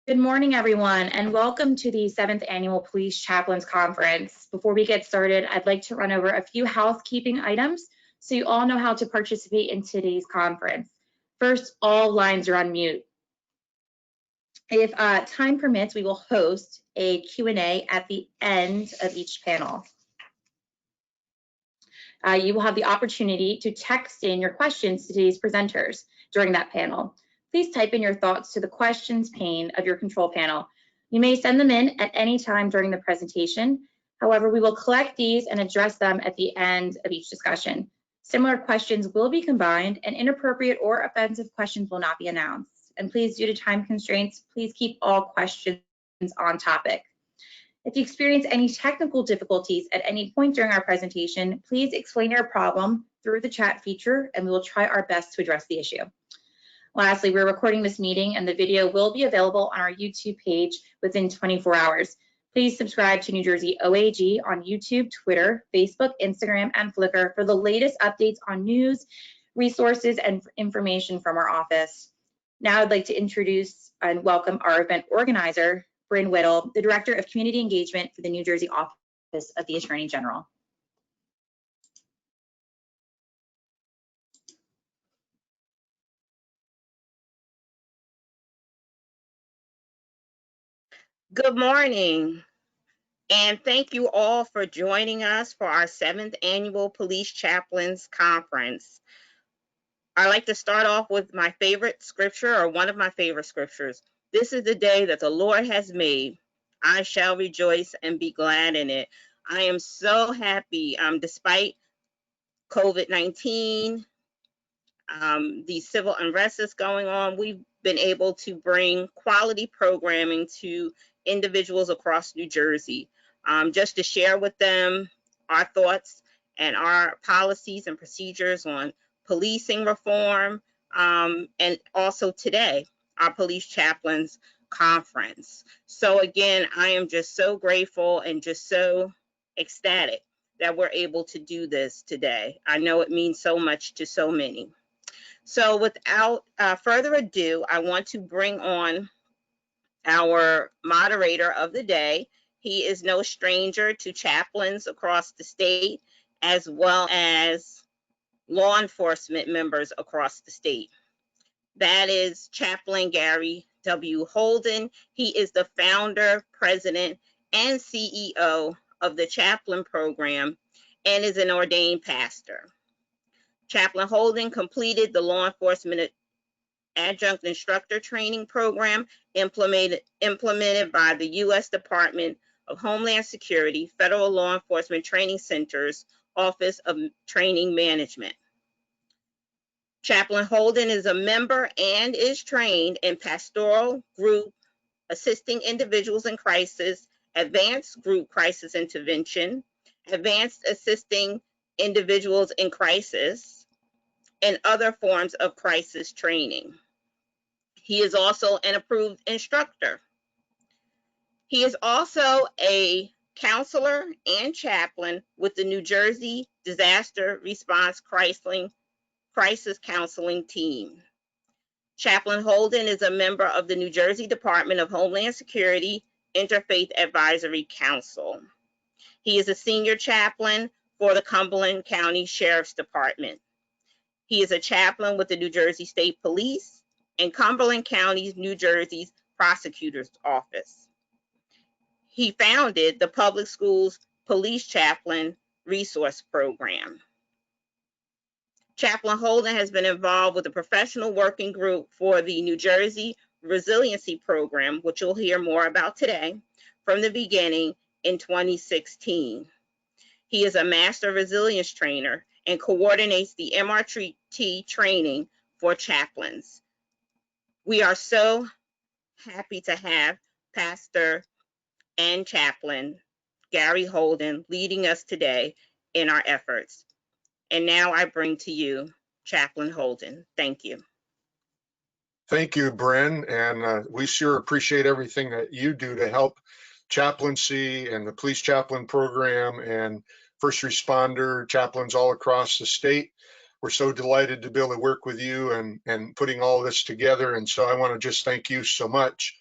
Good morning, everyone, and welcome to the 7th Annual Police Chaplains Conference. Before we get started, I'd like to run over a few housekeeping items so you all know how to participate in today's conference. First, all lines are on mute. If time permits, we will host a Q&A at the end of each panel. You will have the opportunity to text in your questions to today's presenters during that panel. Please type in your thoughts to the questions pane of your control panel. You may send them in at any time during the presentation. However, we will collect these and address them at the end of each discussion. Similar questions will be combined, and inappropriate or offensive questions will not be announced. And please, due to time constraints, please keep all questions on topic. If you experience any technical difficulties at any point during our presentation, please explain your problem through the chat feature, and we will try our best to address the issue. Lastly, we're recording this meeting, and the video will be available on our YouTube page within 24 hours. Please subscribe to New Jersey OAG on YouTube, Twitter, Facebook, Instagram, and Flickr for the latest updates on news, resources, and information from our office. Now I'd like to introduce and welcome our event organizer, Bryn Whittle, the Director of Community Engagement for the New Jersey Office of the Attorney General. Good morning, and thank you all for joining us for our 7th Annual Police Chaplains Conference. I like to start off with my favorite scripture, or one of my favorite scriptures. This is the day that the Lord has made. I shall rejoice and be glad in it. I am so happy, despite COVID-19, the civil unrest that's going on, we've been able to bring quality programming to individuals across New Jersey, just to share with them our thoughts and our policies and procedures on policing reform, and also today, our Police Chaplains Conference. So again, I am just so grateful and just so ecstatic that we're able to do this today. I know it means so much to so many. So without further ado, I want to bring on our moderator of the day. He is no stranger to chaplains across the state, as well as law enforcement members across the state. That is Chaplain Gary W. Holden. He is the founder, president, and CEO of the Chaplain program and is an ordained pastor. Chaplain Holden completed the law enforcement adjunct instructor training program implemented by the U.S. Department of Homeland Security, Federal Law Enforcement Training Center's Office of Training Management. Chaplain Holden is a member and is trained in pastoral group assisting individuals in crisis, advanced group crisis intervention, advanced assisting individuals in crisis, and other forms of crisis training. He is also an approved instructor. He is also a counselor and chaplain with the New Jersey Disaster Response Crisis Counseling Team. Chaplain Holden is a member of the New Jersey Department of Homeland Security Interfaith Advisory Council. He is a senior chaplain for the Cumberland County Sheriff's Department. He is a chaplain with the New Jersey State Police and Cumberland County, New Jersey's Prosecutor's Office. He founded the Public Schools Police Chaplain Resource Program. Chaplain Holden has been involved with the professional working group for the New Jersey Resiliency Program, which you'll hear more about today, from the beginning in 2016. He is a master resilience trainer and coordinates the MRT training for chaplains. We are so happy to have Pastor and Chaplain Gary Holden leading us today in our efforts. And now I bring to you Chaplain Holden. Thank you. Thank you, Bryn, and we sure appreciate everything that you do to help chaplaincy and the police chaplain program and first responder chaplains all across the state. We're so delighted to be able to work with you and putting all this together. And so I want to just thank you so much.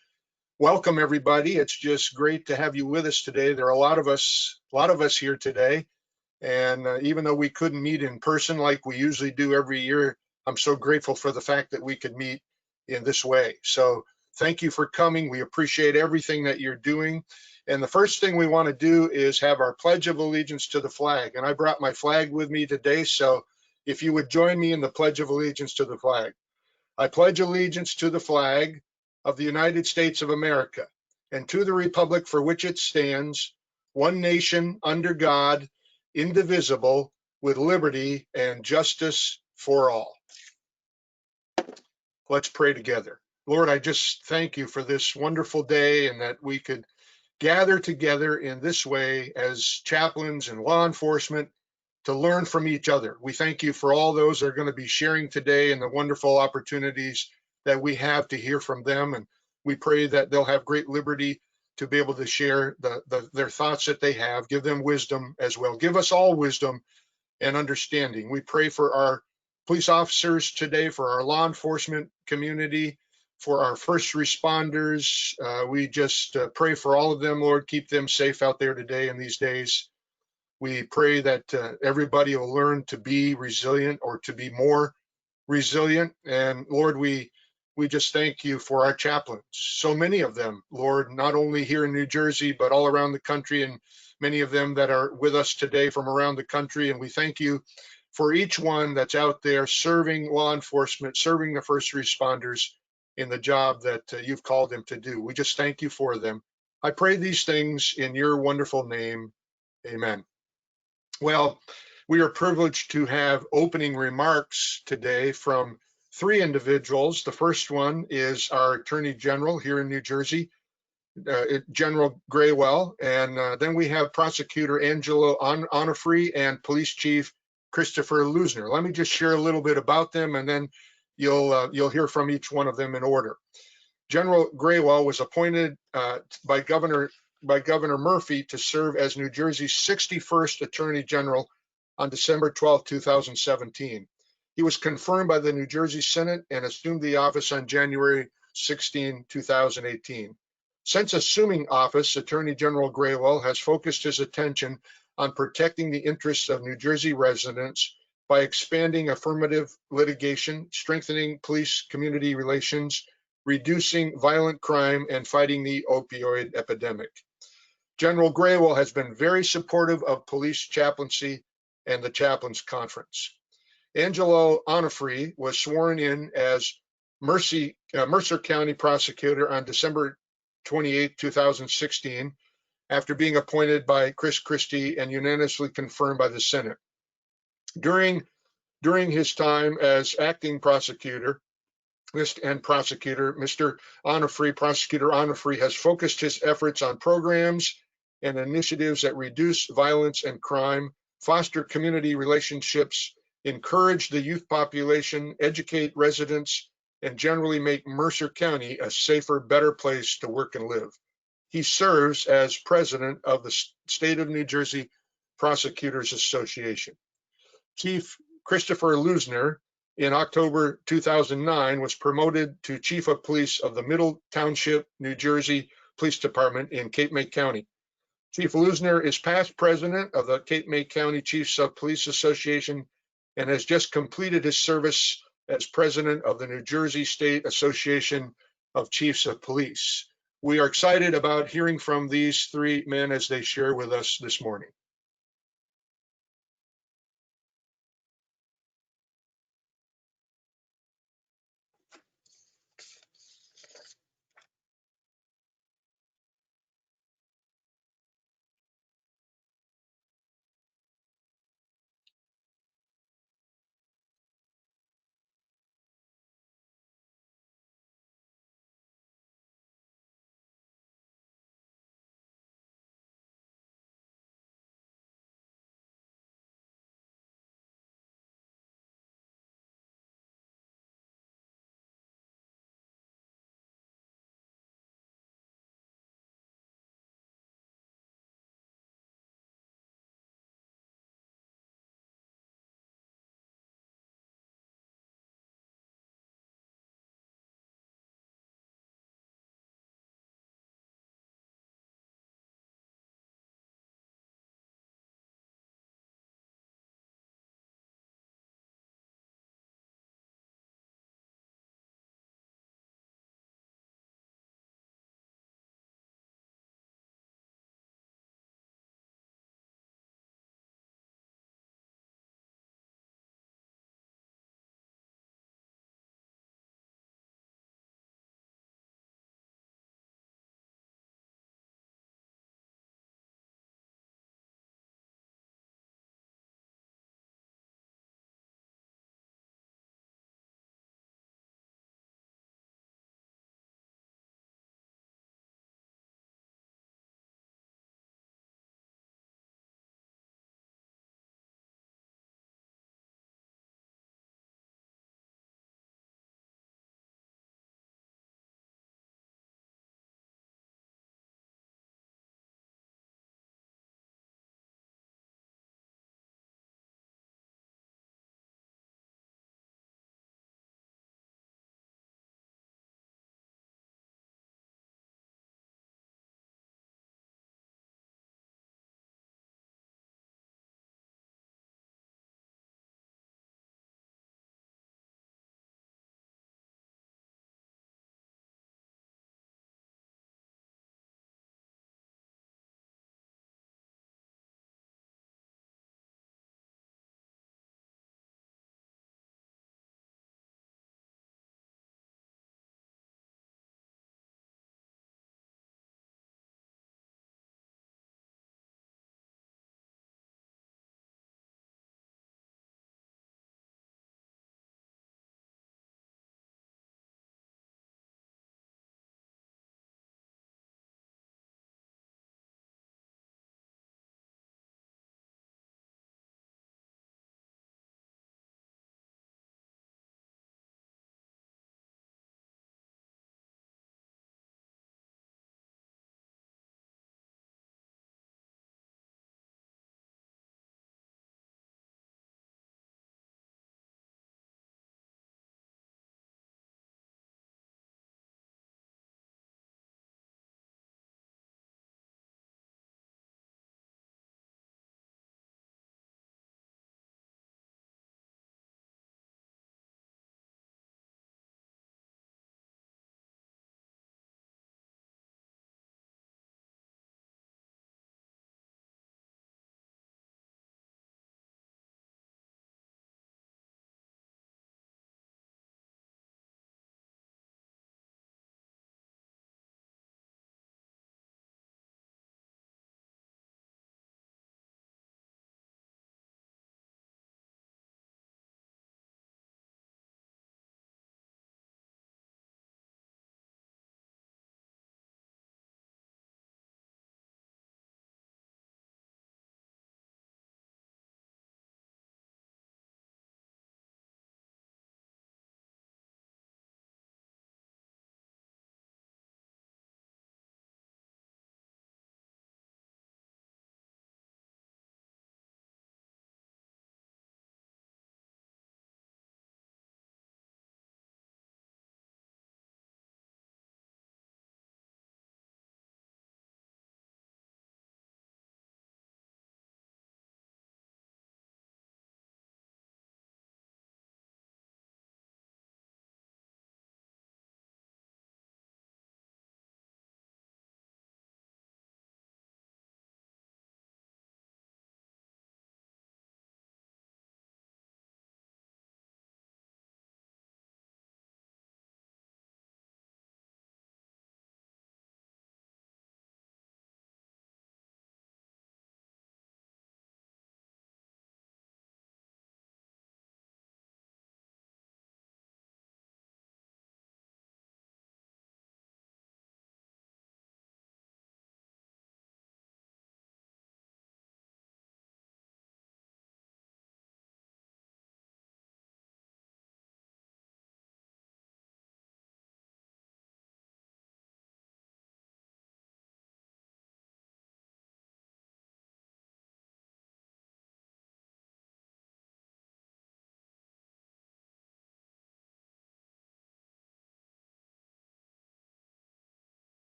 welcome everybody. It's just great to have you with us today. There are a lot of us here today. And even though we couldn't meet in person like we usually do every year, I'm so grateful for the fact that we could meet in this way. So thank you for coming. We appreciate everything that you're doing. And the first thing we want to do is have our Pledge of Allegiance to the flag. And I brought my flag with me today. So if you would join me in the Pledge of Allegiance to the flag. I pledge allegiance to the flag of the United States of America and to the republic for which it stands, one nation under God, indivisible, with liberty and justice for all. Let's pray together. Lord, I just thank you for this wonderful day and that we could gather together in this way as chaplains and law enforcement to learn from each other. We thank you for all those that are going to be sharing today and the wonderful opportunities that we have to hear from them. And we pray that they'll have great liberty to be able to share their thoughts that they have. Give them wisdom as well. Give us all wisdom and understanding. We pray for our police officers today, for our law enforcement community, for our first responders. We just pray for all of them, Lord. Keep them safe out there today in these days. We pray that everybody will learn to be resilient or to be more resilient. And Lord, we just thank you for our chaplains. So many of them, Lord, not only here in New Jersey, but all around the country, and many of them that are with us today from around the country. And we thank you for each one that's out there serving law enforcement, serving the first responders in the job that you've called them to do. We just thank you for them. I pray these things in your wonderful name. Amen. Well, we are privileged to have opening remarks today from three individuals. The first one is our Attorney General here in New Jersey, General Graywell, and then we have Prosecutor Angelo Anafri and Police Chief Christopher Luizner. Let me just share a little bit about them, and then you'll hear from each one of them in order. General Graywell was appointed by Governor Murphy to serve as New Jersey's 61st Attorney General on December 12, 2017. He was confirmed by the New Jersey Senate and assumed the office on January 16, 2018. Since assuming office, Attorney General Graywell has focused his attention on protecting the interests of New Jersey residents by expanding affirmative litigation, strengthening police-community relations, reducing violent crime, and fighting the opioid epidemic. General Graywell has been very supportive of police chaplaincy and the Chaplains Conference. Angelo Anafri was sworn in as Mercer County Prosecutor on December 28, 2016, after being appointed by Chris Christie and unanimously confirmed by the Senate. During his time as acting prosecutor, Prosecutor Anafri has focused his efforts on programs and initiatives that reduce violence and crime, foster community relationships, encourage the youth population, educate residents, and generally make Mercer County a safer, better place to work and live. He serves as president of the State of New Jersey Prosecutors Association. Chief Christopher Luizner, in October 2009, was promoted to Chief of Police of the Middle Township, New Jersey Police Department in Cape May County. Chief Luizner is past president of the Cape May County Chiefs of Police Association and has just completed his service as president of the New Jersey State Association of Chiefs of Police. We are excited about hearing from these three men as they share with us this morning.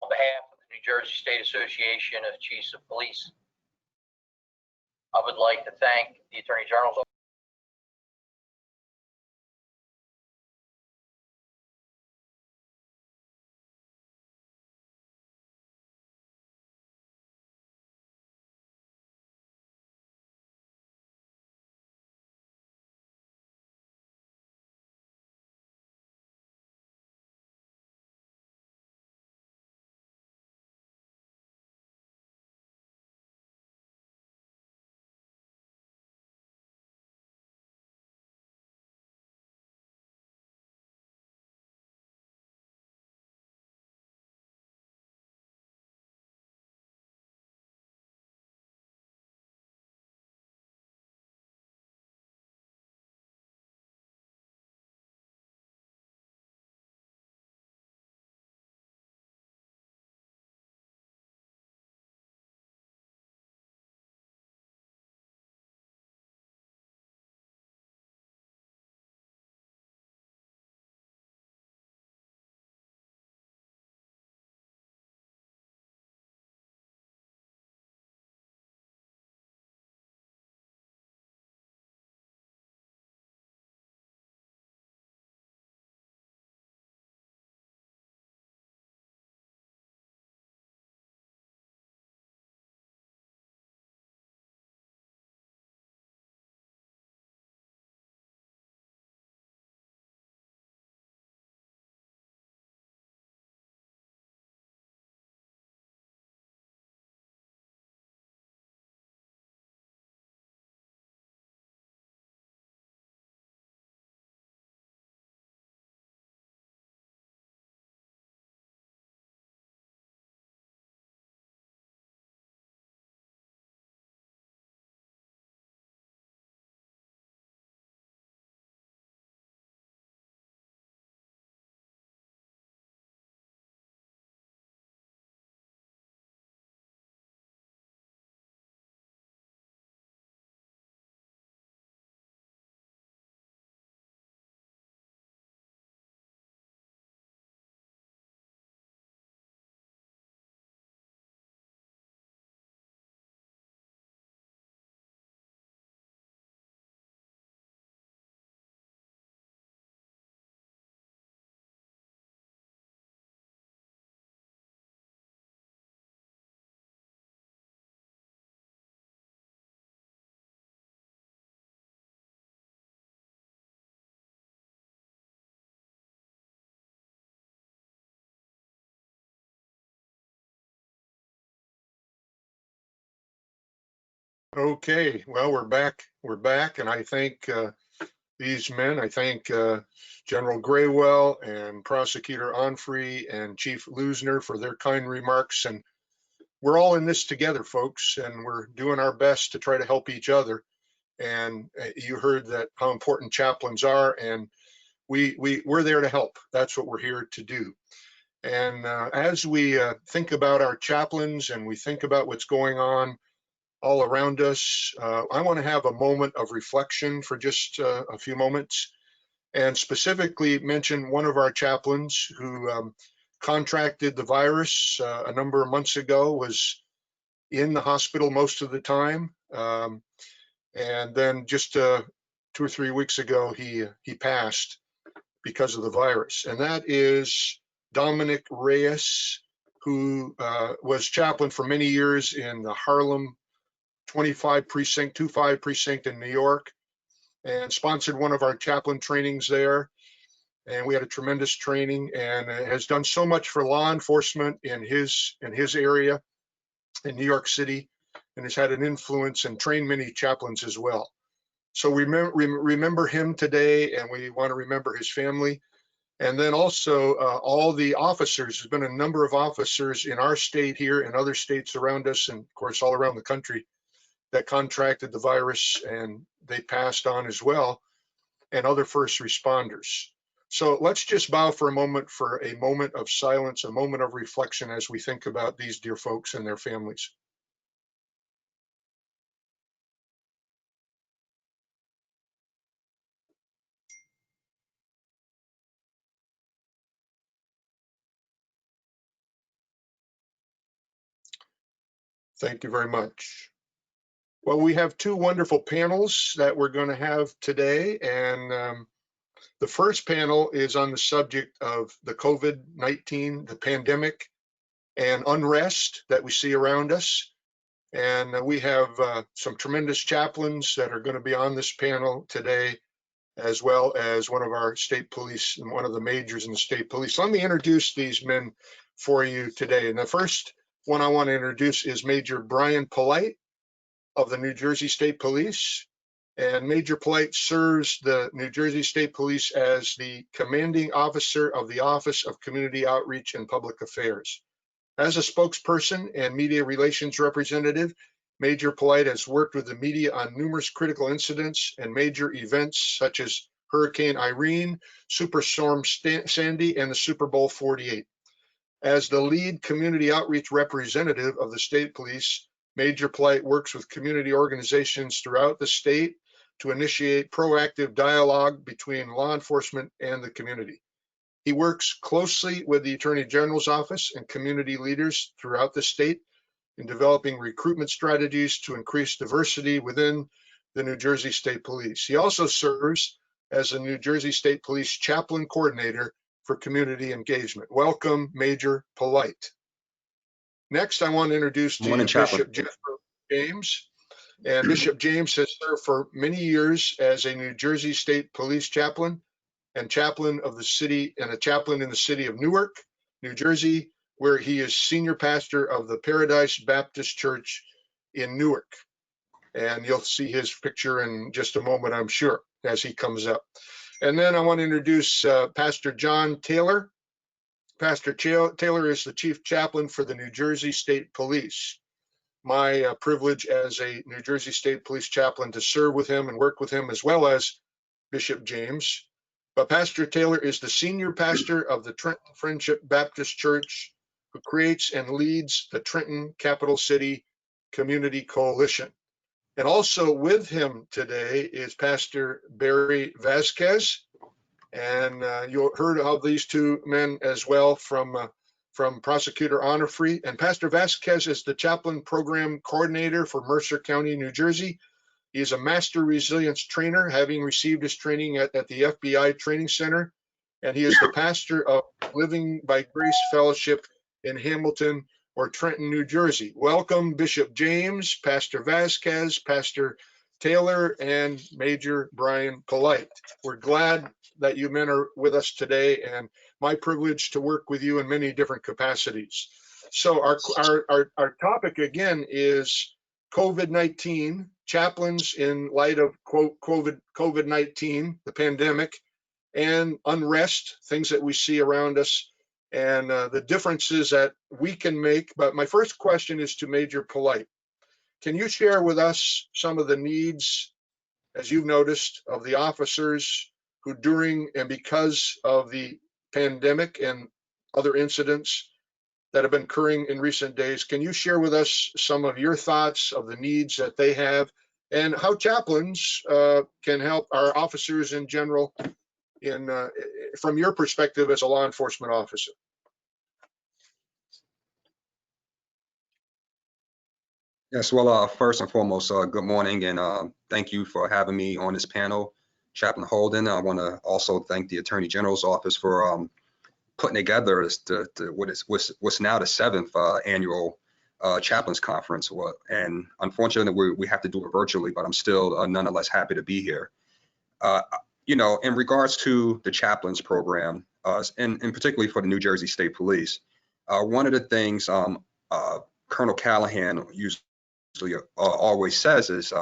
On behalf of the New Jersey State Association of Chiefs of Police, I would like to thank the Attorney General's office Okay, well, we're back. We're back, and I thank these men. I thank General Graywell and Prosecutor Anafri and Chief Luizner for their kind remarks. And we're all in this together, folks, and we're doing our best to try to help each other. And you heard that how important chaplains are, and we're there to help. That's what we're here to do. And as we think about our chaplains and we think about what's going on all around us, I want to have a moment of reflection for just a few moments, and specifically mention one of our chaplains who contracted the virus a number of months ago, was in the hospital most of the time, and then just 2 or 3 weeks ago he passed because of the virus, and that is Dominic Reyes, who was chaplain for many years in the Harlem 25 precinct in New York, and sponsored one of our chaplain trainings there. And we had a tremendous training, and has done so much for law enforcement in his area in New York City, and has had an influence and trained many chaplains as well. So we remember him today, and we want to remember his family. And then also all the officers. There's been a number of officers in our state here and other states around us, and of course all around the country, that contracted the virus, and they passed on as well, and other first responders. So let's just bow for a moment of silence, a moment of reflection as we think about these dear folks and their families. Thank you very much. Well, we have two wonderful panels that we're going to have today, and the first panel is on the subject of the COVID-19, the pandemic, and unrest that we see around us. And we have some tremendous chaplains that are going to be on this panel today, as well as one of our state police and one of the majors in the state police. Let me introduce these men for you today. And the first one I want to introduce is Major Brian Polite of the New Jersey State Police. And Major Polite serves the New Jersey State Police as the commanding officer of the Office of Community Outreach and Public Affairs. As a spokesperson and media relations representative, Major Polite has worked with the media on numerous critical incidents and major events such as Hurricane Irene, Superstorm Sandy, and the Super Bowl 48. As the lead community outreach representative of the state police, Major Polite works with community organizations throughout the state to initiate proactive dialogue between law enforcement and the community. He works closely with the Attorney General's office and community leaders throughout the state in developing recruitment strategies to increase diversity within the New Jersey State Police. He also serves as a New Jersey State Police Chaplain Coordinator for Community Engagement. Welcome, Major Polite. Next, I want to introduce to you Bishop Jeffrey James. And Bishop James has served for many years as a New Jersey State Police Chaplain and chaplain of the city, and a chaplain in the city of Newark, New Jersey, where he is senior pastor of the Paradise Baptist Church in Newark. And you'll see his picture in just a moment, I'm sure, as he comes up. And then I want to introduce Pastor John Taylor. Pastor Taylor is the chief chaplain for the New Jersey State Police. My privilege as a New Jersey State Police chaplain to serve with him and work with him, as well as Bishop James. But Pastor Taylor is the senior pastor of the Trenton Friendship Baptist Church, who creates and leads the Trenton Capital City Community Coalition. And also with him today is Pastor Barry Vasquez. And you heard of these two men as well from Prosecutor Anafri. And Pastor Vasquez is the chaplain program coordinator for Mercer County, New Jersey. He is a master resilience trainer, having received his training at the FBI Training Center. And he is the pastor of Living by Grace Fellowship in Hamilton or Trenton, New Jersey. Welcome, Bishop James, Pastor Vasquez, Pastor Taylor, and Major Brian Polite. We're glad that you men are with us today, and my privilege to work with you in many different capacities. So our topic again is COVID-19, chaplains in light of COVID-19, the pandemic, and unrest, things that we see around us, and the differences that we can make. But my first question is to Major Polite. Can you share with us some of the needs, as you've noticed, of the officers who during and because of the pandemic and other incidents that have been occurring in recent days? Can you share with us some of your thoughts of the needs that they have and how chaplains can help our officers in general from your perspective as a law enforcement officer? Yes, well, first and foremost, good morning, and thank you for having me on this panel, Chaplain Holden. I want to also thank the Attorney General's office for putting together what's now the 7th annual Chaplains Conference. And unfortunately, we have to do it virtually, but I'm still nonetheless happy to be here. You know, in regards to the Chaplains program, and particularly for the New Jersey State Police, one of the things Colonel Callahan always says is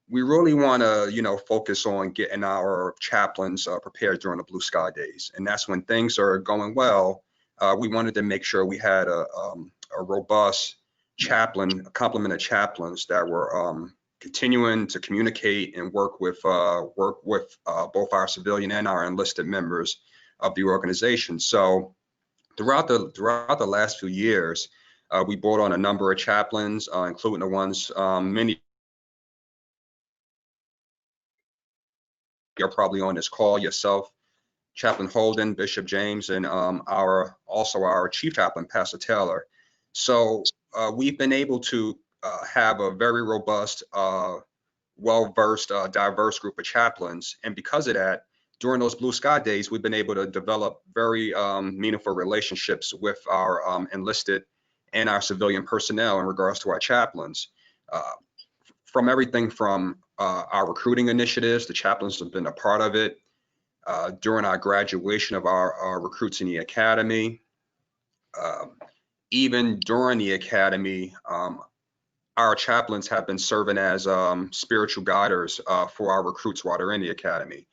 we really want to, focus on getting our chaplains prepared during the blue sky days. And that's when things are going well. We wanted to make sure we had a robust complement of chaplains that were continuing to communicate and work with both our civilian and our enlisted members of the organization. So throughout the last few years, we brought on a number of chaplains, including the ones many are probably on this call, yourself, Chaplain Holden, Bishop James, and our chief chaplain, Pastor Taylor. So we've been able to have a very robust, well-versed, diverse group of chaplains. And because of that, during those blue sky days, we've been able to develop very meaningful relationships with our enlisted and our civilian personnel in regards to our chaplains. From everything from our recruiting initiatives, the chaplains have been a part of it. During our graduation of our recruits in the academy, even during the academy, our chaplains have been serving as spiritual guiders for our recruits while they're in the academy.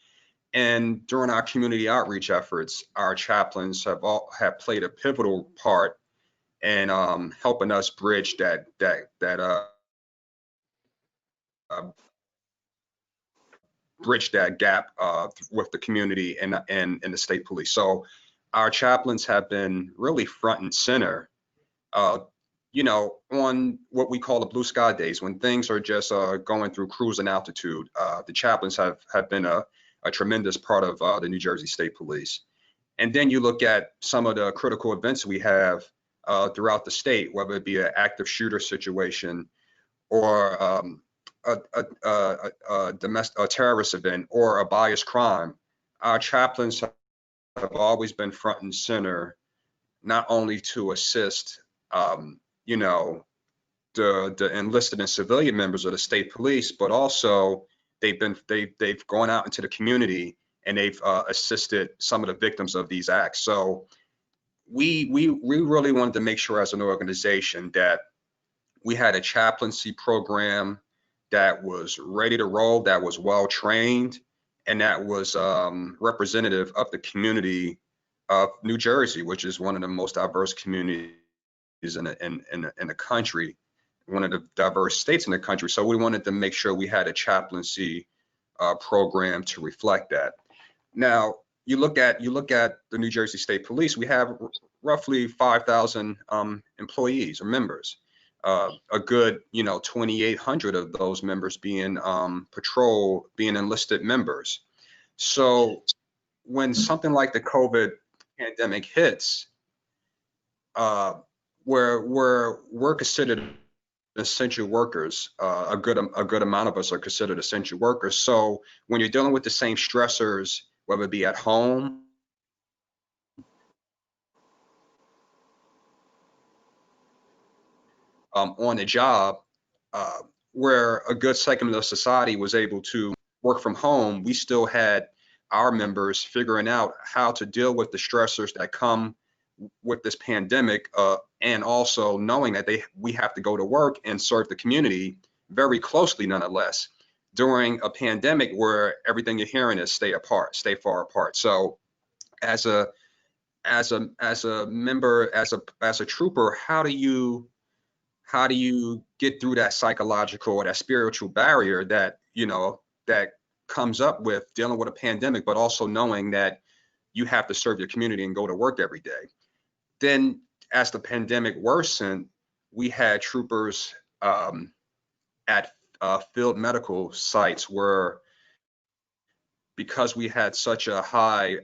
And during our community outreach efforts, our chaplains have played a pivotal part in helping us bridge that gap with the community and the state police. So our chaplains have been really front and center, you know, on what we call the blue sky days, when things are just going through cruising altitude. The chaplains have been a tremendous part of the New Jersey State Police. And then you look at some of the critical events we have throughout the state, whether it be an active shooter situation or a terrorist event or a biased crime. Our chaplains have always been front and center, not only to assist, you know, the enlisted and civilian members of the state police, but also they've gone out into the community and they've assisted some of the victims of these acts. So we really wanted to make sure as an organization that we had a chaplaincy program that was ready to roll, that was well trained, and that was representative of the community of New Jersey, which is one of the most diverse communities in the country, one of the diverse states in the country. So we wanted to make sure we had a chaplaincy program to reflect that. Now, you look at the New Jersey State Police, we have roughly 5,000 employees or members. A good, 2,800 of those members being being enlisted members. So when something like the COVID pandemic hits, we're considered essential workers. A good amount of us are considered essential workers. So when you're dealing with the same stressors, whether it be at home, on the job, where a good segment of society was able to work from home, we still had our members figuring out how to deal with the stressors that come with this pandemic, and also knowing that we have to go to work and serve the community very closely, nonetheless, during a pandemic where everything you're hearing is stay far apart. So as a member, as a trooper, how do you get through that psychological or that spiritual barrier that that comes up with dealing with a pandemic, but also knowing that you have to serve your community and go to work every day? Then as the pandemic worsened, we had troopers at field medical sites where, because we had such a high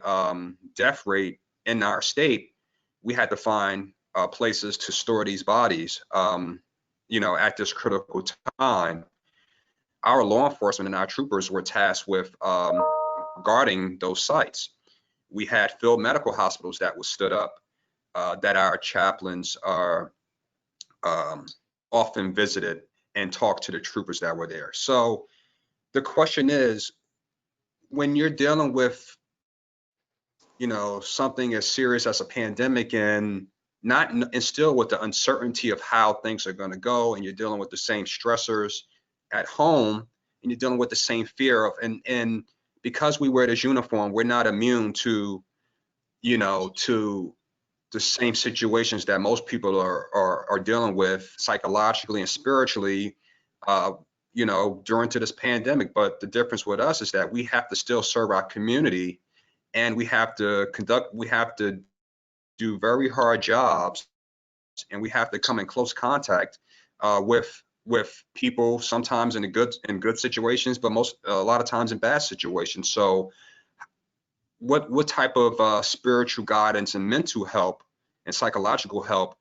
death rate in our state, we had to find places to store these bodies, at this critical time. Our law enforcement and our troopers were tasked with guarding those sites. We had field medical hospitals that were stood up, that our chaplains are often visited and talked to the troopers that were there. So the question is, when you're dealing with something as serious as a pandemic and still with the uncertainty of how things are going to go, and you're dealing with the same stressors at home, and you're dealing with the same fear of, and because we wear this uniform, we're not immune to to the same situations that most people are dealing with psychologically and spiritually, during this pandemic. But the difference with us is that we have to still serve our community, and we have to do very hard jobs, and we have to come in close contact with people, sometimes in good situations, but a lot of times in bad situations. So what type of spiritual guidance and mental help and psychological help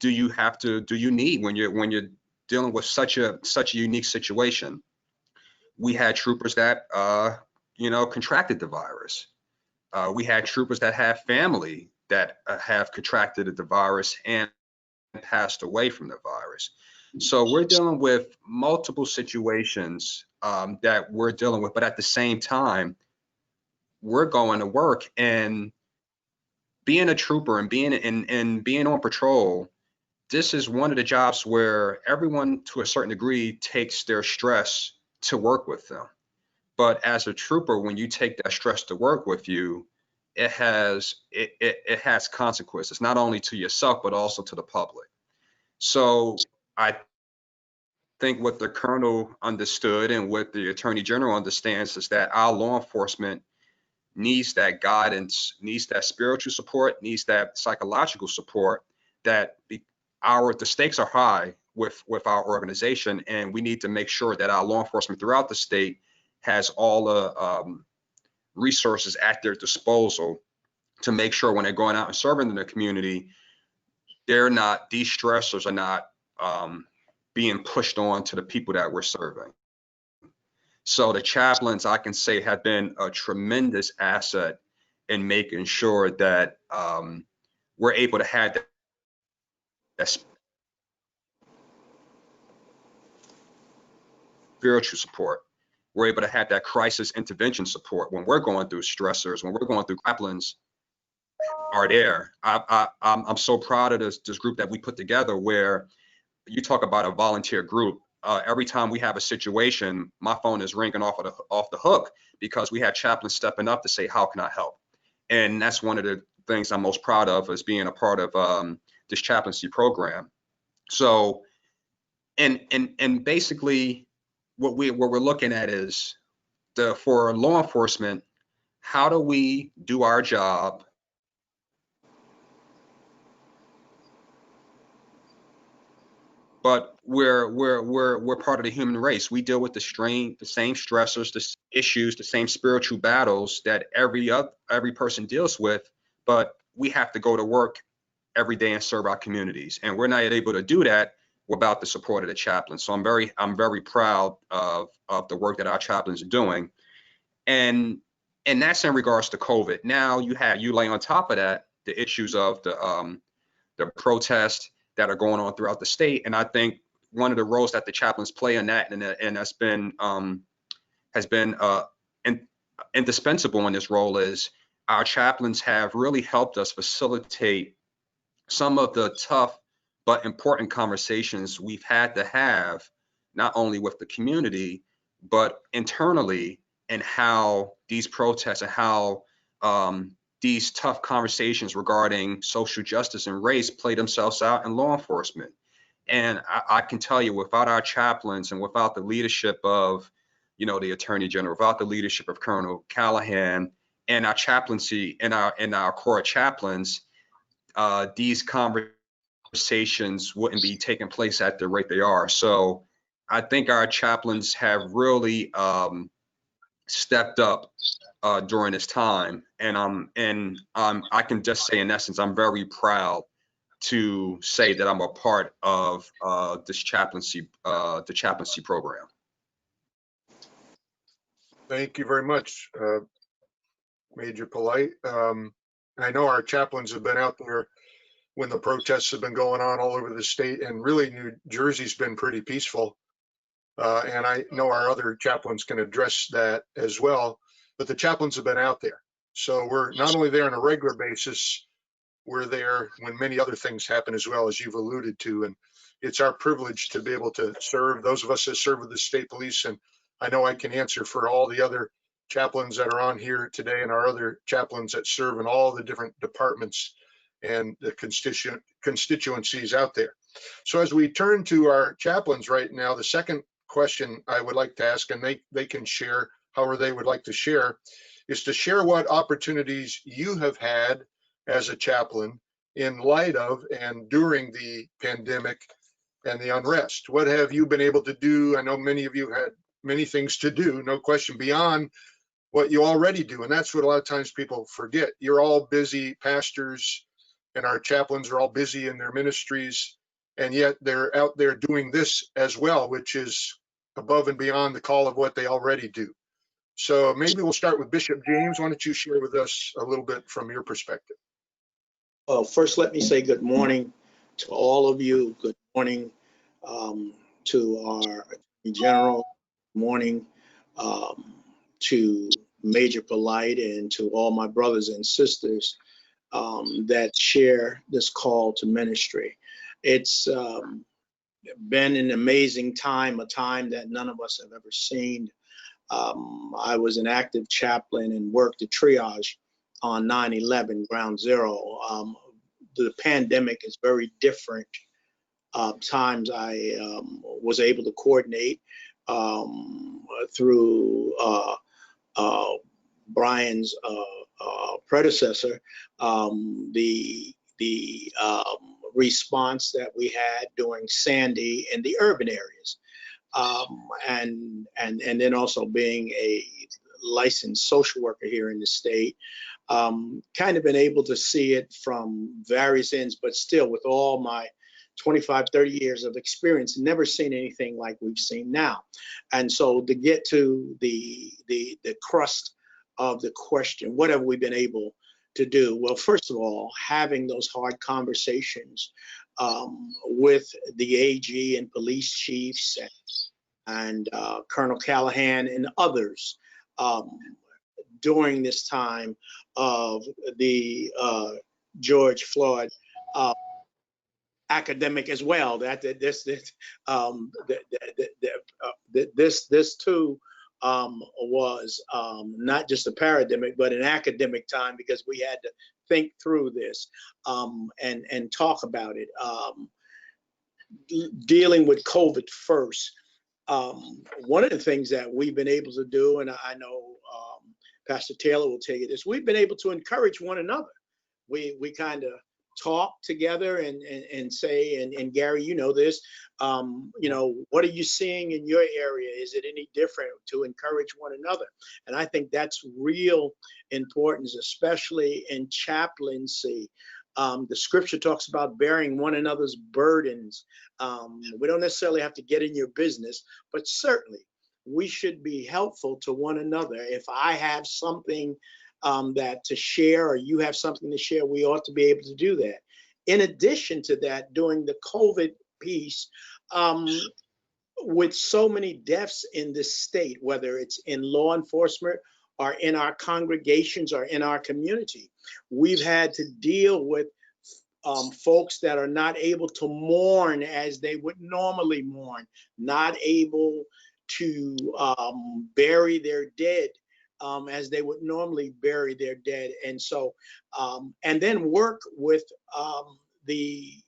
do you need when you're dealing with such a unique situation? We had troopers that contracted the virus. We had troopers that have family that have contracted the virus and passed away from the virus. So we're dealing with multiple situations that we're dealing with, but at the same time, we're going to work. And being a trooper and being on patrol, this is one of the jobs where everyone, to a certain degree, takes their stress to work with them. But as a trooper, when you take that stress to work with you, it has consequences, not only to yourself, but also to the public. So I think what the colonel understood and what the attorney general understands is that our law enforcement needs that guidance, needs that spiritual support, needs that psychological support, that the stakes are high with our organization, and we need to make sure that our law enforcement throughout the state has all the resources at their disposal to make sure when they're going out and serving in the community, these stressors are not being pushed on to the people that we're serving. So the chaplains, I can say, have been a tremendous asset in making sure that we're able to have that spiritual support. We're able to have that crisis intervention support when we're going through stressors, when we're going through chaplains are there. I'm so proud of this group that we put together, where you talk about a volunteer group. Every time we have a situation, my phone is ringing off the hook, because we had chaplains stepping up to say, how can I help? And that's one of the things I'm most proud of, as being a part of this chaplaincy program. So, and basically what we're looking at is for law enforcement, how do we do our job but we're part of the human race. We deal with the same stressors, the issues, the same spiritual battles that every person deals with, but we have to go to work every day and serve our communities, and we're not able to do that without the support of the chaplains. So I'm very proud of the work that our chaplains are doing, and that's in regards to COVID. Now you lay on top of that the issues of the protests that are going on throughout the state. And I think one of the roles that the chaplains play in that, and has been indispensable in this role, is our chaplains have really helped us facilitate some of the tough but important conversations we've had to have, not only with the community, but internally, and how these protests and how these tough conversations regarding social justice and race play themselves out in law enforcement. And I can tell you, without our chaplains and without the leadership of, the Attorney General, without the leadership of Colonel Callahan and our chaplaincy and our core chaplains, these conversations wouldn't be taking place at the rate they are. So I think our chaplains have really stepped up during this time, and I can just say, in essence, I'm very proud to say that I'm a part of this chaplaincy, the chaplaincy program. Thank you very much, Major Polite. I know our chaplains have been out there when the protests have been going on all over the state, and really New Jersey's been pretty peaceful. And I know our other chaplains can address that as well, but the chaplains have been out there. So we're not only there on a regular basis, we're there when many other things happen as well, as you've alluded to. And it's our privilege to be able to serve, those of us that serve with the state police. And I know I can answer for all the other chaplains that are on here today, and our other chaplains that serve in all the different departments and the constituencies out there. So as we turn to our chaplains right now, the second question I would like to ask, and they can share however they would like to share, is to share what opportunities you have had as a chaplain in light of and during the pandemic and the unrest. What have you been able to do? I know many of you had many things to do, no question, beyond what you already do. And that's what a lot of times people forget. You're all busy pastors, and our chaplains are all busy in their ministries, and yet they're out there doing this as well, which is above and beyond the call of what they already do. So maybe we'll start with Bishop James. Why don't you share with us a little bit from your perspective? First, let me say good morning to all of you. Good morning to our Attorney General. Good morning to Major Polite and to all my brothers and sisters that share this call to ministry. It's been an amazing time, a time that none of us have ever seen. I was an active chaplain and worked at triage on 9/11, ground zero. The pandemic is very different. Times I was able to coordinate through Brian's predecessor, the response that we had during Sandy in the urban areas, and then also being a licensed social worker here in the state, kind of been able to see it from various ends, but still with all my 25, 30 years of experience, never seen anything like we've seen now. And so to get to the crust of the question, what have we been able to do? Well, first of all, having those hard conversations with the AG and police chiefs and Colonel Callahan and others during this time of the George Floyd academic as well. This too was not just a pandemic, but an academic time, because we had to think through this and talk about it. Dealing with COVID first. One of the things that we've been able to do, and I know Pastor Taylor will tell you this, we've been able to encourage one another. We kind of talk together and say, and Gary, you know this, what are you seeing in your area? Is it any different, to encourage one another? And I think that's real importance, especially in chaplaincy. The scripture talks about bearing one another's burdens. We don't necessarily have to get in your business, but certainly we should be helpful to one another. If I have something that to share, or you have something to share, we ought to be able to do that. In addition to that, during the COVID piece, with so many deaths in this state, whether it's in law enforcement or in our congregations or in our community, we've had to deal with folks that are not able to mourn as they would normally mourn, not able to bury their dead as they would normally bury their dead. And so, and then work with the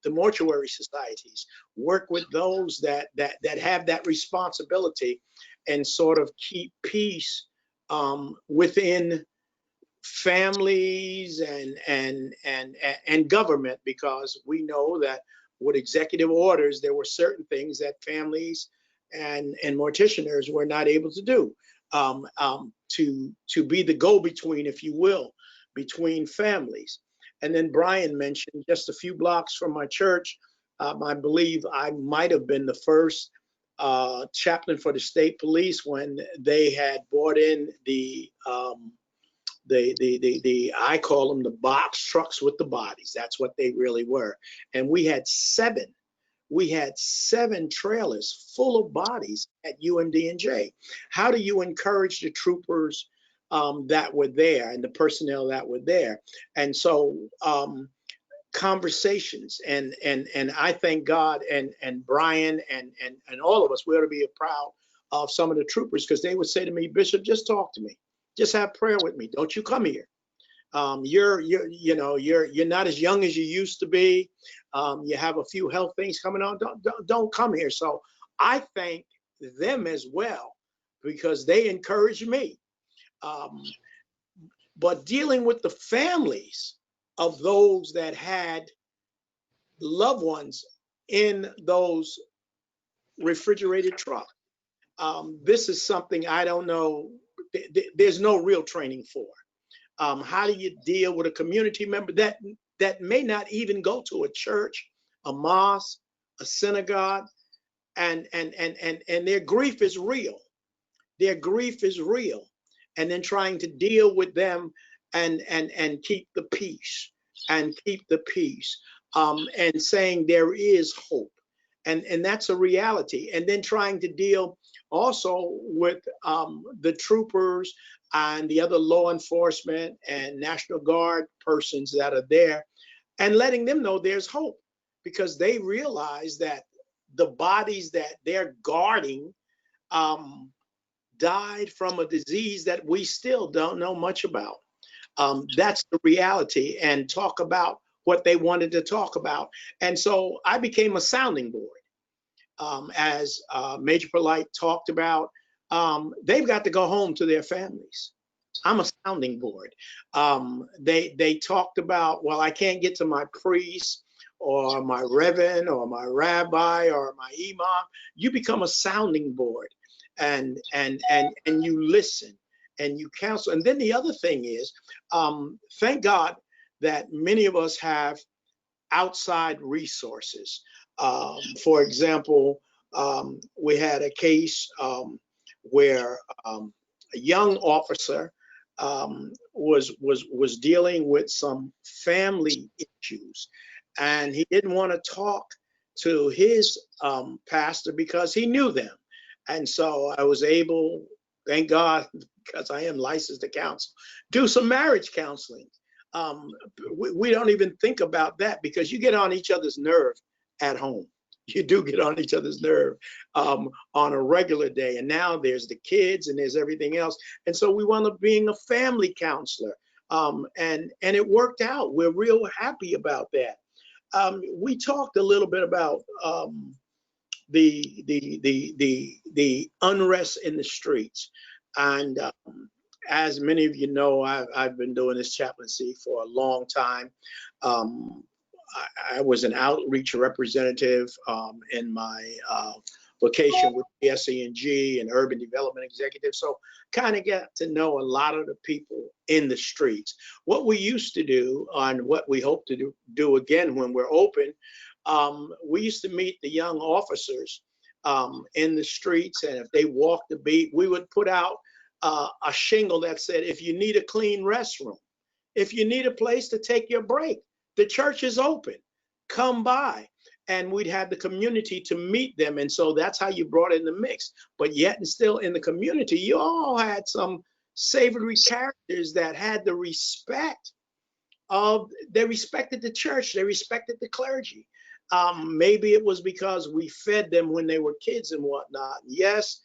mortuary societies, work with those that have that responsibility and sort of keep peace within families and government, because we know that with executive orders, there were certain things that families and morticianers were not able to do. To be the go-between, if you will, between families. And then Brian mentioned, just a few blocks from my church, I believe I might have been the first chaplain for the state police when they had brought in the I call them the box trucks with the bodies. That's what they really were. And we had seven trailers full of bodies at UMD&J. How do you encourage the troopers that were there and the personnel that were there? And so conversations, and I thank God and Brian and all of us, we ought to be proud of some of the troopers, because they would say to me, Bishop, just talk to me. Just have prayer with me. Don't you come here. You're not as young as you used to be. You have a few health things coming on. Don't come here. So I thank them as well, because they encourage me. But dealing with the families of those that had loved ones in those refrigerated trucks, this is something I don't know. There's no real training for. How do you deal with a community member that that may not even go to a church, a mosque, a synagogue, and their grief is real. Their grief is real. And then trying to deal with them and keep the peace, and saying there is hope. And that's a reality. And then trying to deal also with the troopers and the other law enforcement and National Guard persons that are there, and letting them know there's hope, because they realize that the bodies that they're guarding died from a disease that we still don't know much about. That's the reality, and talk about what they wanted to talk about. And so I became a sounding board. As Major Polite talked about, they've got to go home to their families. I'm a sounding board. They talked about, well, I can't get to my priest or my reverend or my rabbi or my imam. You become a sounding board, and you listen and you counsel. And then the other thing is, thank God that many of us have outside resources. For example, we had a case where a young officer was dealing with some family issues, and he didn't want to talk to his pastor because he knew them. And so I was able, thank God, because I am licensed to counsel, do some marriage counseling. We don't even think about that, because you get on each other's nerve at home. You do get on each other's nerve on a regular day. And now there's the kids and there's everything else. And so we wound up being a family counselor. And it worked out. We're real happy about that. We talked a little bit about the unrest in the streets. And as many of you know, I've been doing this chaplaincy for a long time. I was an outreach representative in my location with the SENG and urban development executive. So kind of get to know a lot of the people in the streets. What we used to do, and what we hope to do again when we're open, we used to meet the young officers in the streets, and if they walked the beat, we would put out a shingle that said, if you need a clean restroom, if you need a place to take your break, the church is open, come by. And we'd have the community to meet them. And so that's how you brought in the mix. But yet and still in the community, you all had some savory characters that had the respect of, they respected the church, they respected the clergy. Maybe it was because we fed them when they were kids and whatnot. Yes,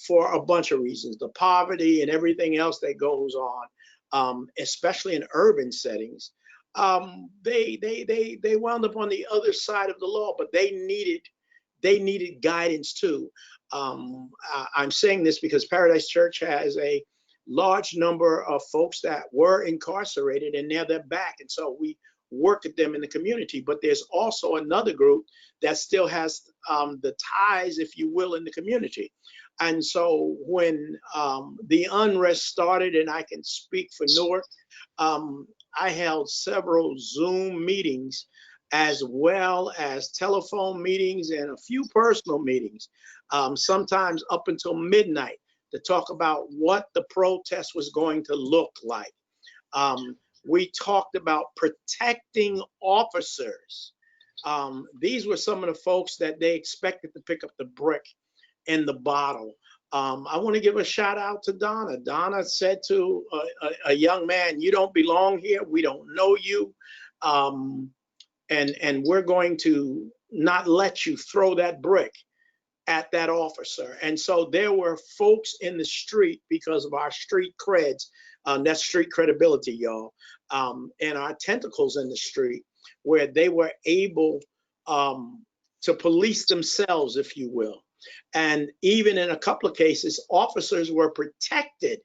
for a bunch of reasons, the poverty and everything else that goes on, especially in urban settings. They wound up on the other side of the law, but they needed guidance too. I'm saying this because Paradise Church has a large number of folks that were incarcerated, and now they're back. And so we work with them in the community, but there's also another group that still has the ties, if you will, in the community. And so when the unrest started, and I can speak for Newark, I held several Zoom meetings, as well as telephone meetings and a few personal meetings, sometimes up until midnight, to talk about what the protest was going to look like. We talked about protecting officers. These were some of the folks that they expected to pick up the brick in the bottle. I want to give a shout out to Donna. Donna said to a young man, you don't belong here. We don't know you. And we're going to not let you throw that brick at that officer. And so there were folks in the street, because of our street creds, that's street credibility, y'all, and our tentacles in the street, where they were able to police themselves, if you will. And even in a couple of cases, officers were protected.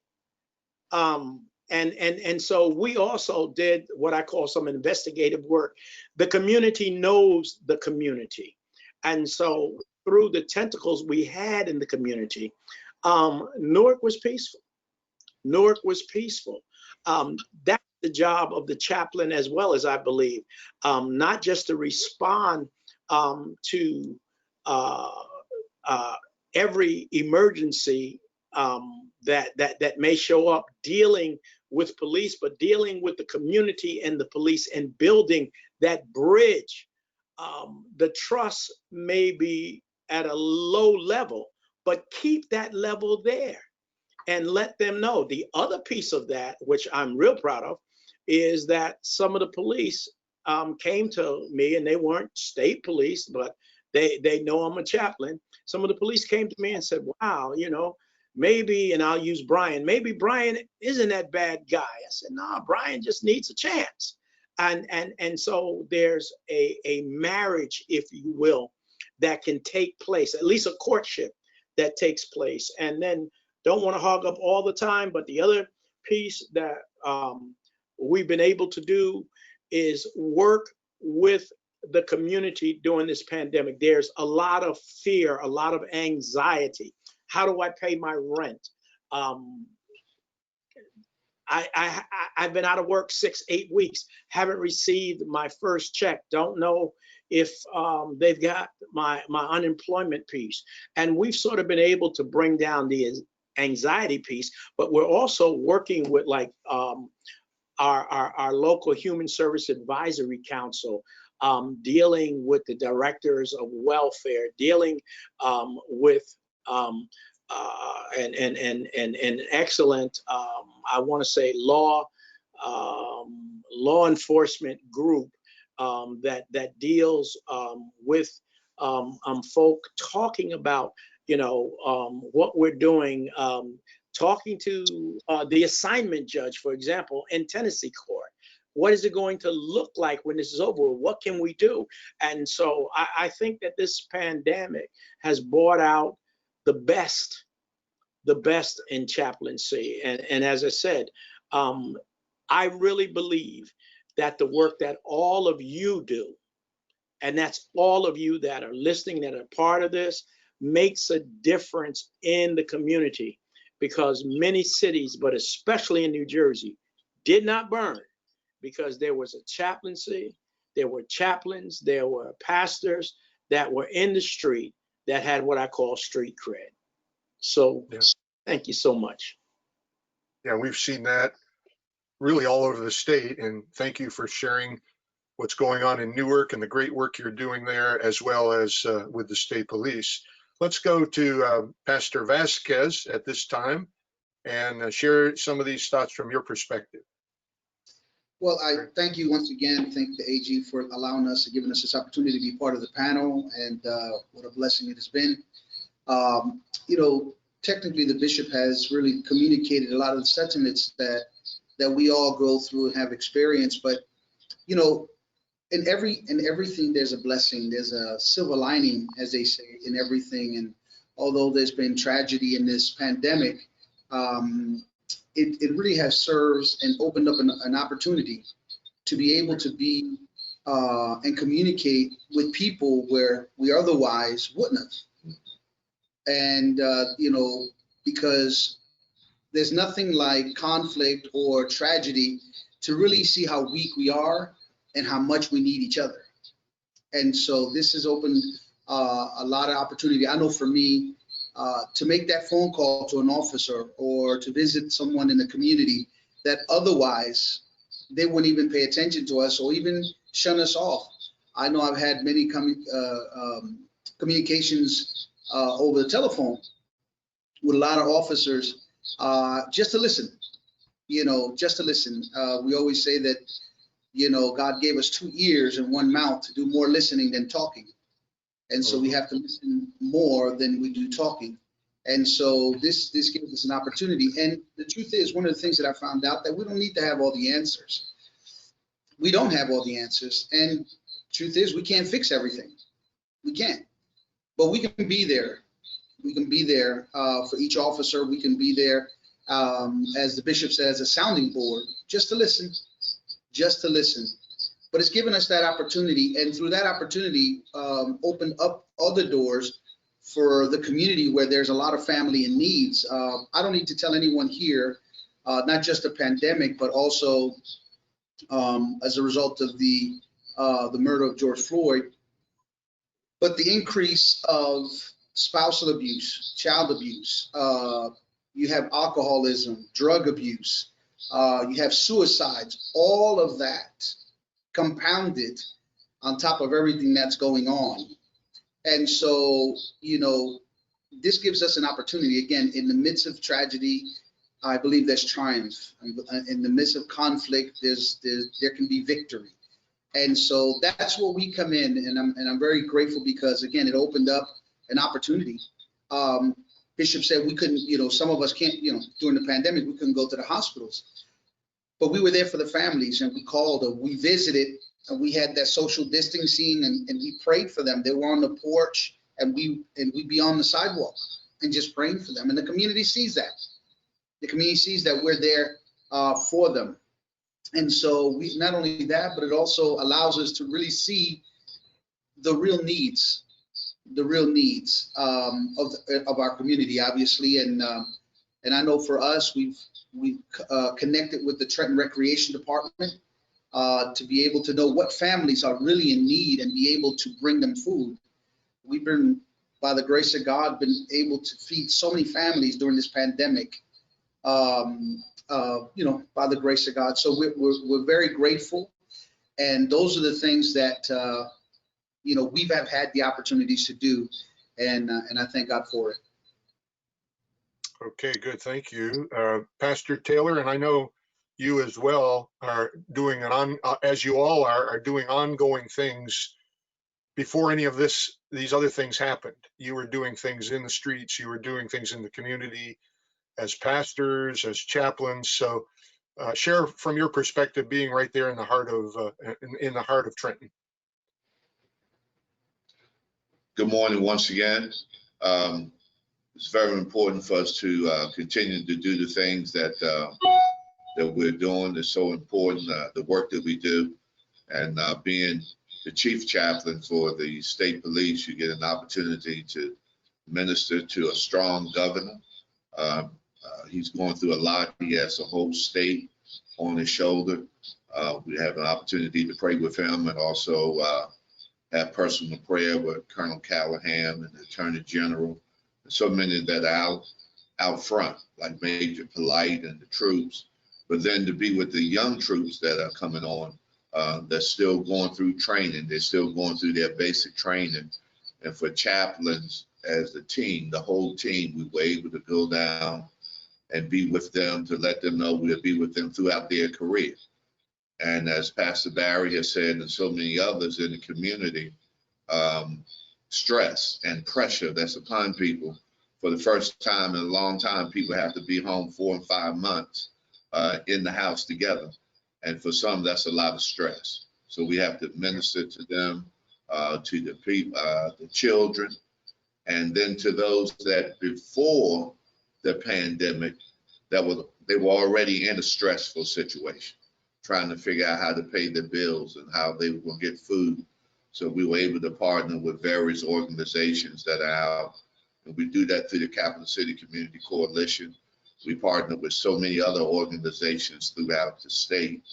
And so we also did what I call some investigative work. The community knows the community. And so through the tentacles we had in the community, Newark was peaceful. Newark was peaceful. That's the job of the chaplain as well, as I believe, not just to respond to every emergency that may show up, dealing with police, but dealing with the community and the police and building that bridge. The trust may be at a low level, but keep that level there and let them know. The other piece of that, which I'm real proud of, is that some of the police came to me, and they weren't state police, but they know I'm a chaplain. Some of the police came to me and said, wow, you know, maybe, and I'll use Brian, maybe Brian isn't that bad guy. I said, no, Brian just needs a chance. And so there's a marriage, if you will, that can take place, at least a courtship that takes place. And then don't want to hog up all the time, but the other piece that we've been able to do is work with the community during this pandemic. There's a lot of fear, a lot of anxiety. How do I pay my rent? I've been out of work 6-8 weeks, haven't received my first check, don't know if they've got my unemployment piece. And we've sort of been able to bring down the anxiety piece, but we're also working with like our local Human Service Advisory Council, dealing with the directors of welfare, dealing with an excellent, I want to say, law enforcement group that deals with folk talking about, you know, what we're doing, talking to the assignment judge, for example, in Tennessee court. What is it going to look like when this is over? What can we do? And so I think that this pandemic has brought out the best in chaplaincy. And as I said, I really believe that the work that all of you do, and that's all of you that are listening, that are part of this, makes a difference in the community, because many cities, but especially in New Jersey, did not burn because there was a chaplaincy, there were chaplains, there were pastors that were in the street that had what I call street cred. So Thank you so much. Yeah, we've seen that really all over the state, and thank you for sharing what's going on in Newark and the great work you're doing there, as well as with the state police. Let's go to Pastor Vasquez at this time and share some of these thoughts from your perspective. Well, I thank you once again. Thank the AG for allowing us and giving us this opportunity to be part of the panel, and what a blessing it has been. You know, technically the bishop has really communicated a lot of the sentiments that we all go through and have experienced, but you know, in everything there's a blessing, there's a silver lining, as they say, in everything. And although there's been tragedy in this pandemic, it really has served and opened up an opportunity to be able to be and communicate with people where we otherwise wouldn't have. And you know, because there's nothing like conflict or tragedy to really see how weak we are and how much we need each other. And so this has opened a lot of opportunity. I know for me, to make that phone call to an officer or to visit someone in the community that otherwise they wouldn't even pay attention to us or even shun us off. I know I've had many communications over the telephone with a lot of officers just to listen, you know, just to listen. We always say that, you know, God gave us 2 ears and 1 mouth to do more listening than talking. And so we have to listen more than we do talking. And so this gives us an opportunity. And the truth is, one of the things that I found out, that we don't need to have all the answers. We don't have all the answers. And truth is, we can't fix everything. We can't. But we can be there. We can be there for each officer. We can be there, as the bishop says, a sounding board, just to listen, just to listen. But it's given us that opportunity, and through that opportunity, opened up other doors for the community where there's a lot of family in needs. I don't need to tell anyone here, not just the pandemic, but also as a result of the murder of George Floyd. But the increase of spousal abuse, child abuse, you have alcoholism, drug abuse, you have suicides, all of that compounded on top of everything that's going on. And so, you know, this gives us an opportunity, again, in the midst of tragedy, I believe there's triumph. In the midst of conflict, there can be victory. And so that's where we come in, and I'm very grateful because, again, it opened up an opportunity. Bishop said we couldn't, you know, some of us can't, you know, during the pandemic, we couldn't go to the hospitals. But we were there for the families, and we called, or we visited, and we had that social distancing, and we prayed for them. They were on the porch, and we'd be on the sidewalk and just praying for them. And the community sees that. The community sees that we're there for them. And so we, not only that, but it also allows us to really see the real needs of our community, obviously. And I know for us, we've connected with the Trenton Recreation Department to be able to know what families are really in need and be able to bring them food. We've been, by the grace of God, been able to feed so many families during this pandemic. You know, by the grace of God. So we're very grateful. And those are the things that, you know, we've had the opportunities to do. And I thank God for it. Okay, good. Thank you. Pastor Taylor, and I know you as well are doing as you all are doing ongoing things before any of these other things happened. You were doing things in the streets, you were doing things in the community as pastors, as chaplains. So share from your perspective, being right there in the heart of Trenton. Good morning once again. It's very important for us to continue to do the things that we're doing. It's so important, the work that we do. And being the chief chaplain for the state police, you get an opportunity to minister to a strong governor. He's going through a lot. He has a whole state on his shoulder. We have an opportunity to pray with him and also have personal prayer with Colonel Callahan and the Attorney General, and so many that are out front, like Major Polite and the troops. But then to be with the young troops that are coming on, they're still going through training. They're still going through their basic training. And for chaplains as the team, the whole team, we were able to go down and be with them to let them know we'll be with them throughout their career. And as Pastor Barry has said, and so many others in the community, stress and pressure that's upon people. For the first time in a long time, people have to be home 4 and 5 months in the house together. And for some, that's a lot of stress. So we have to minister to them, to the people, the children, and then to those that before the pandemic, they were already in a stressful situation, trying to figure out how to pay their bills and how they were going to get food. So we were able to partner with various organizations that are out. And we do that through the Capital City Community Coalition. We partner with so many other organizations throughout the state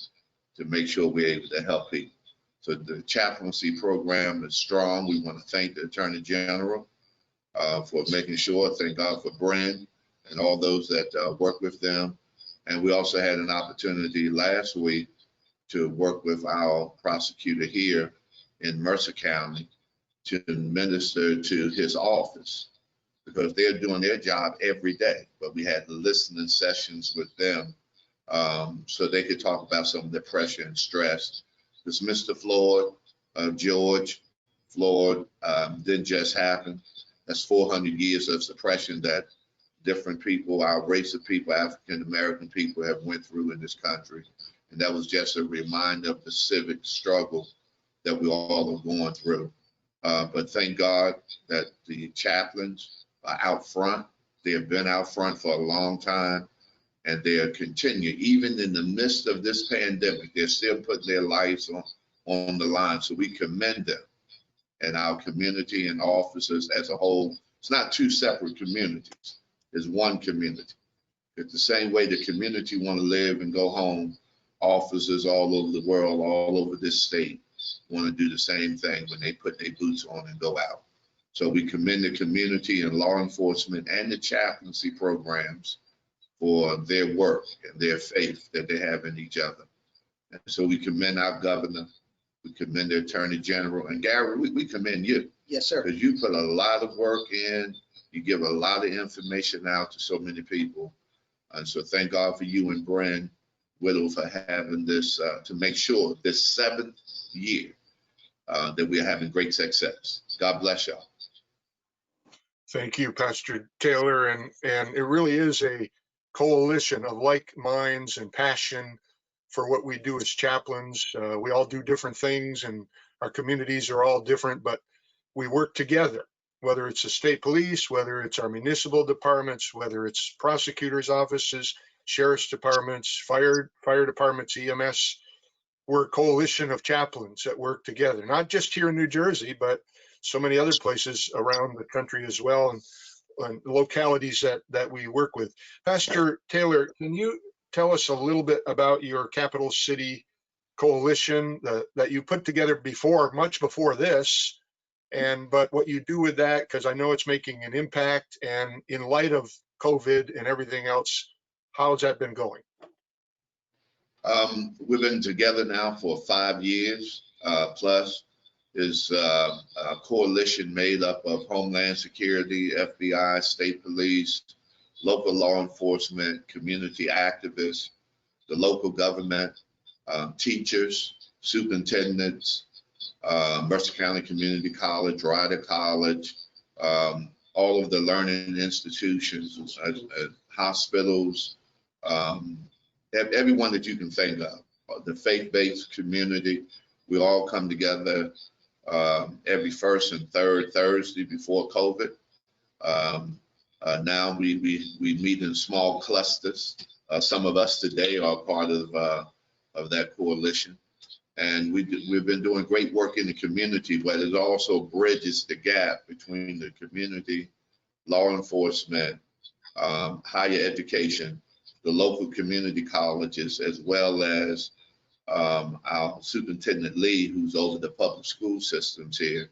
to make sure we're able to help people. So the chaplaincy program is strong. We want to thank the Attorney General for making sure. Thank God for Bren and all those that work with them. And we also had an opportunity last week to work with our prosecutor here in Mercer County to minister to his office, because they're doing their job every day. But we had listening sessions with them so they could talk about some of the pressure and stress. Because Mr. Floyd, George Floyd, didn't just happen. That's 400 years of suppression that different people, our race of people, African-American people, have went through in this country. And that was just a reminder of the civic struggle that we all are going through. But thank God that the chaplains are out front. They have been out front for a long time, and they are continuing. Even in the midst of this pandemic, they're still putting their lives on the line. So we commend them and our community and officers as a whole. It's not two separate communities. It's one community. It's the same way the community want to live and go home. officers all over the world, all over this state, want to do the same thing when they put their boots on and go out. So we commend the community and law enforcement and the chaplaincy programs for their work and their faith that they have in each other. And so we commend our governor, we commend the attorney general, and Gary, we commend you. Yes, sir. Because you put a lot of work in, you give a lot of information out to so many people. And so thank God for you and Bren Whittle for having this, to make sure this 7th year that we're having great success. God bless y'all. Thank you, Pastor Taylor. And it really is a coalition of like minds and passion for what we do as chaplains. We all do different things and our communities are all different, but we work together, whether it's the state police, whether it's our municipal departments, whether it's prosecutors' offices, sheriff's departments, fire departments, EMS. We're a coalition of chaplains that work together, not just here in New Jersey, but so many other places around the country as well, and localities that we work with. Pastor Taylor, can you tell us a little bit about your capital city coalition that you put together before, much before this, but what you do with that, because I know it's making an impact, and in light of COVID and everything else, how's that been going? We've been together now for 5 years plus. Is a coalition made up of Homeland Security, FBI, state police, local law enforcement, community activists, the local government, teachers, superintendents, Mercer County Community College, Rider College, all of the learning institutions, hospitals, everyone that you can think of, the faith-based community. We all come together every first and third Thursday before COVID. Now we meet in small clusters. Some of us today are part of that coalition. And we've been doing great work in the community, but it also bridges the gap between the community, law enforcement, higher education, the local community colleges, as well as our superintendent Lee, who's over the public school systems here.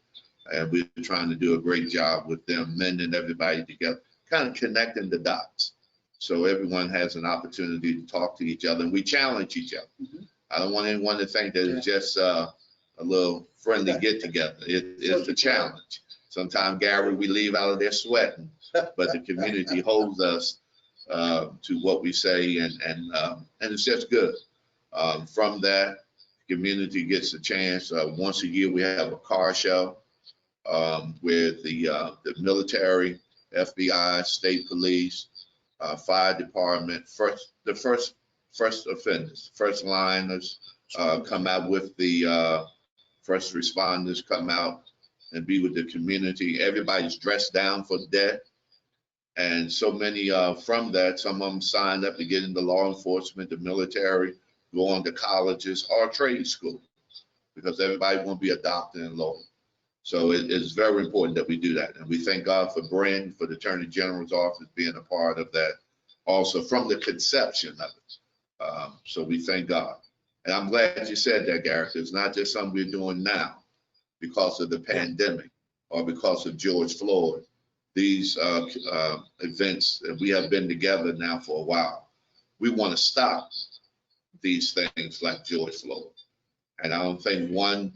And we're trying to do a great job with them, mending everybody together, kind of connecting the dots. So everyone has an opportunity to talk to each other, and we challenge each other. Mm-hmm. I don't want anyone to think that it's just a little friendly get together. It's a challenge. Sometimes, Gary, we leave out of there sweating, but the community holds us to what we say, and it's just good. From that, the community gets a chance. Once a year, we have a car show with the military, FBI, state police, fire department, the first offenders, first liners come out with the first responders, come out and be with the community. Everybody's dressed down for death. And so many from that, some of them signed up to get into law enforcement, the military, go on to colleges or trade school, because everybody won't be a doctor and lawyer. So it is very important that we do that. And we thank God for Bren, for the Attorney General's office being a part of that also from the conception of it. So we thank God. And I'm glad you said that, Gareth. It's not just something we're doing now because of the pandemic or because of George Floyd. These events, we have been together now for a while. We want to stop these things like George Floyd. And I don't think one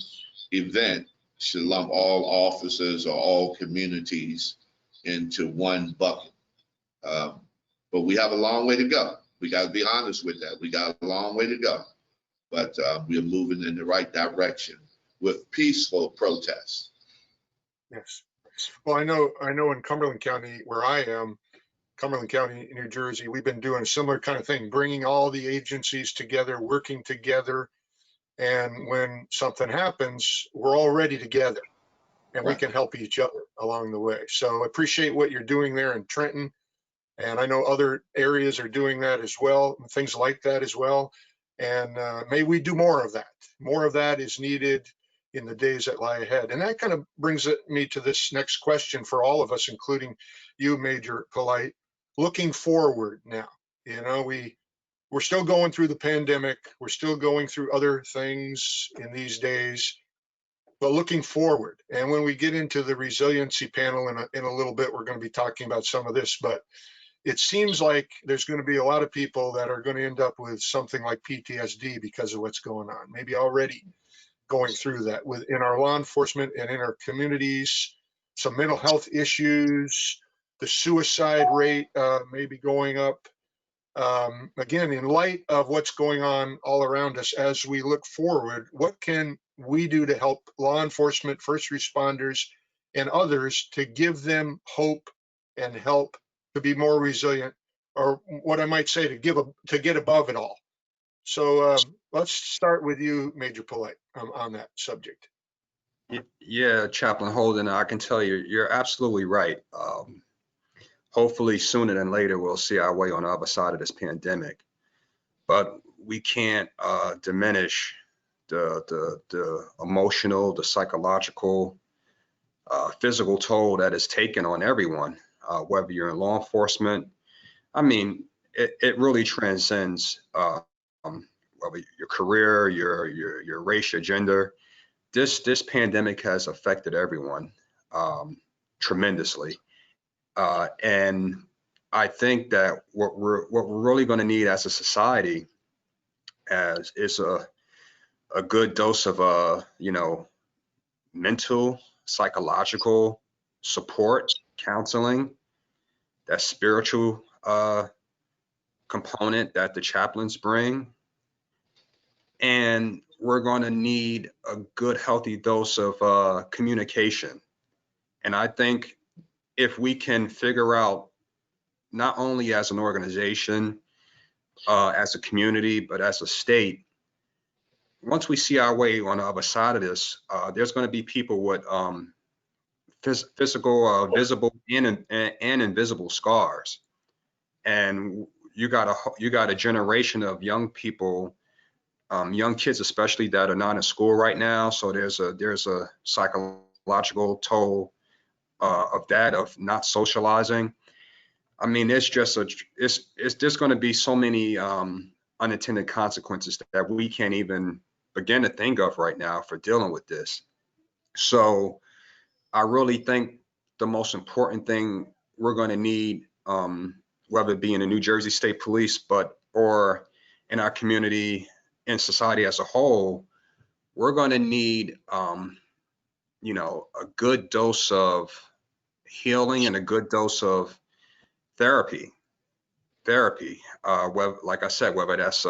event should lump all officers or all communities into one bucket. But we have a long way to go. We got to be honest with that. We got a long way to go. But we're moving in the right direction with peaceful protests. Yes. Well, I know in Cumberland County, where I am, Cumberland County, New Jersey, we've been doing a similar kind of thing, bringing all the agencies together, working together. And when something happens, we're already together and we can help each other along the way. So I appreciate what you're doing there in Trenton. And I know other areas are doing that as well, things like that as well. And may we do more of that. More of that is needed in the days that lie ahead. And that kind of brings me to this next question for all of us, including you, Major Polite. Looking forward now, you know, we we're still going through the pandemic. We're still going through other things in these days, but looking forward. And when we get into the resiliency panel in a little bit, we're going to be talking about some of this, but it seems like there's going to be a lot of people that are going to end up with something like PTSD because of what's going on, maybe already going through that in our law enforcement and in our communities, some mental health issues, the suicide rate may be going up. Again, in light of what's going on all around us, as we look forward, what can we do to help law enforcement, first responders, and others to give them hope and help to be more resilient, or what I might say, to get above it all? So let's start with you, Major Polite, on that subject. Yeah, Chaplain Holden, I can tell you, you're absolutely right. Hopefully sooner than later, we'll see our way on the other side of this pandemic. But we can't diminish the emotional, the psychological, physical toll that is taken on everyone, whether you're in law enforcement. I mean, it really transcends whether your career, your race, your gender. This pandemic has affected everyone tremendously. And I think that what we're really going to need as a society is a good dose of mental, psychological support, counseling, that spiritual component that the chaplains bring, and we're going to need a good, healthy dose of communication. And I think if we can figure out, not only as an organization, as a community, but as a state, once we see our way on the other side of this, there's going to be people with physical, visible, and invisible scars. And you got a generation of young people, young kids especially, that are not in school right now. So there's a psychological toll of that, of not socializing. I mean, it's there's going to be so many unintended consequences that we can't even begin to think of right now for dealing with this. So I really think the most important thing we're going to need, whether it be in the New Jersey State Police, or in our community and society as a whole, we're going to need, a good dose of healing and a good dose of therapy. Whether, like I said, whether that's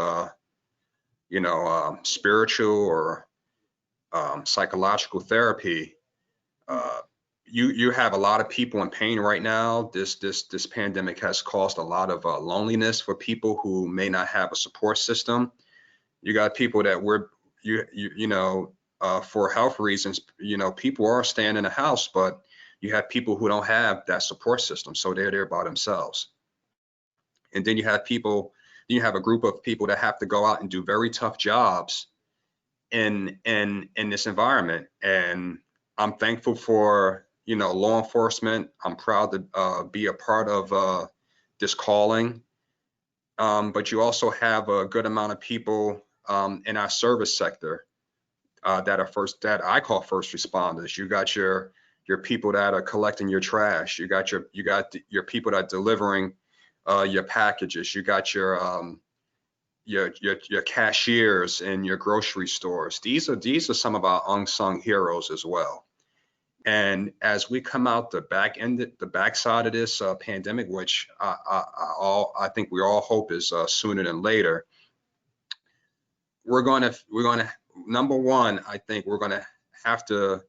spiritual or psychological therapy. You have a lot of people in pain right now. This pandemic has caused a lot of loneliness for people who may not have a support system. You got people that for health reasons, people are staying in the house, but you have people who don't have that support system, so they're there by themselves. And then you have a group of people that have to go out and do very tough jobs in this environment. And I'm thankful for, law enforcement. I'm proud to be a part of this calling. But you also have a good amount of people in our service sector that I call first responders. You got your people that are collecting your trash. You got your people that are delivering your packages. You got your cashiers in your grocery stores. These are some of our unsung heroes as well. And as we come out the backside of this pandemic, which I think we all hope is sooner than later, we're going to number one, I think we're going to have to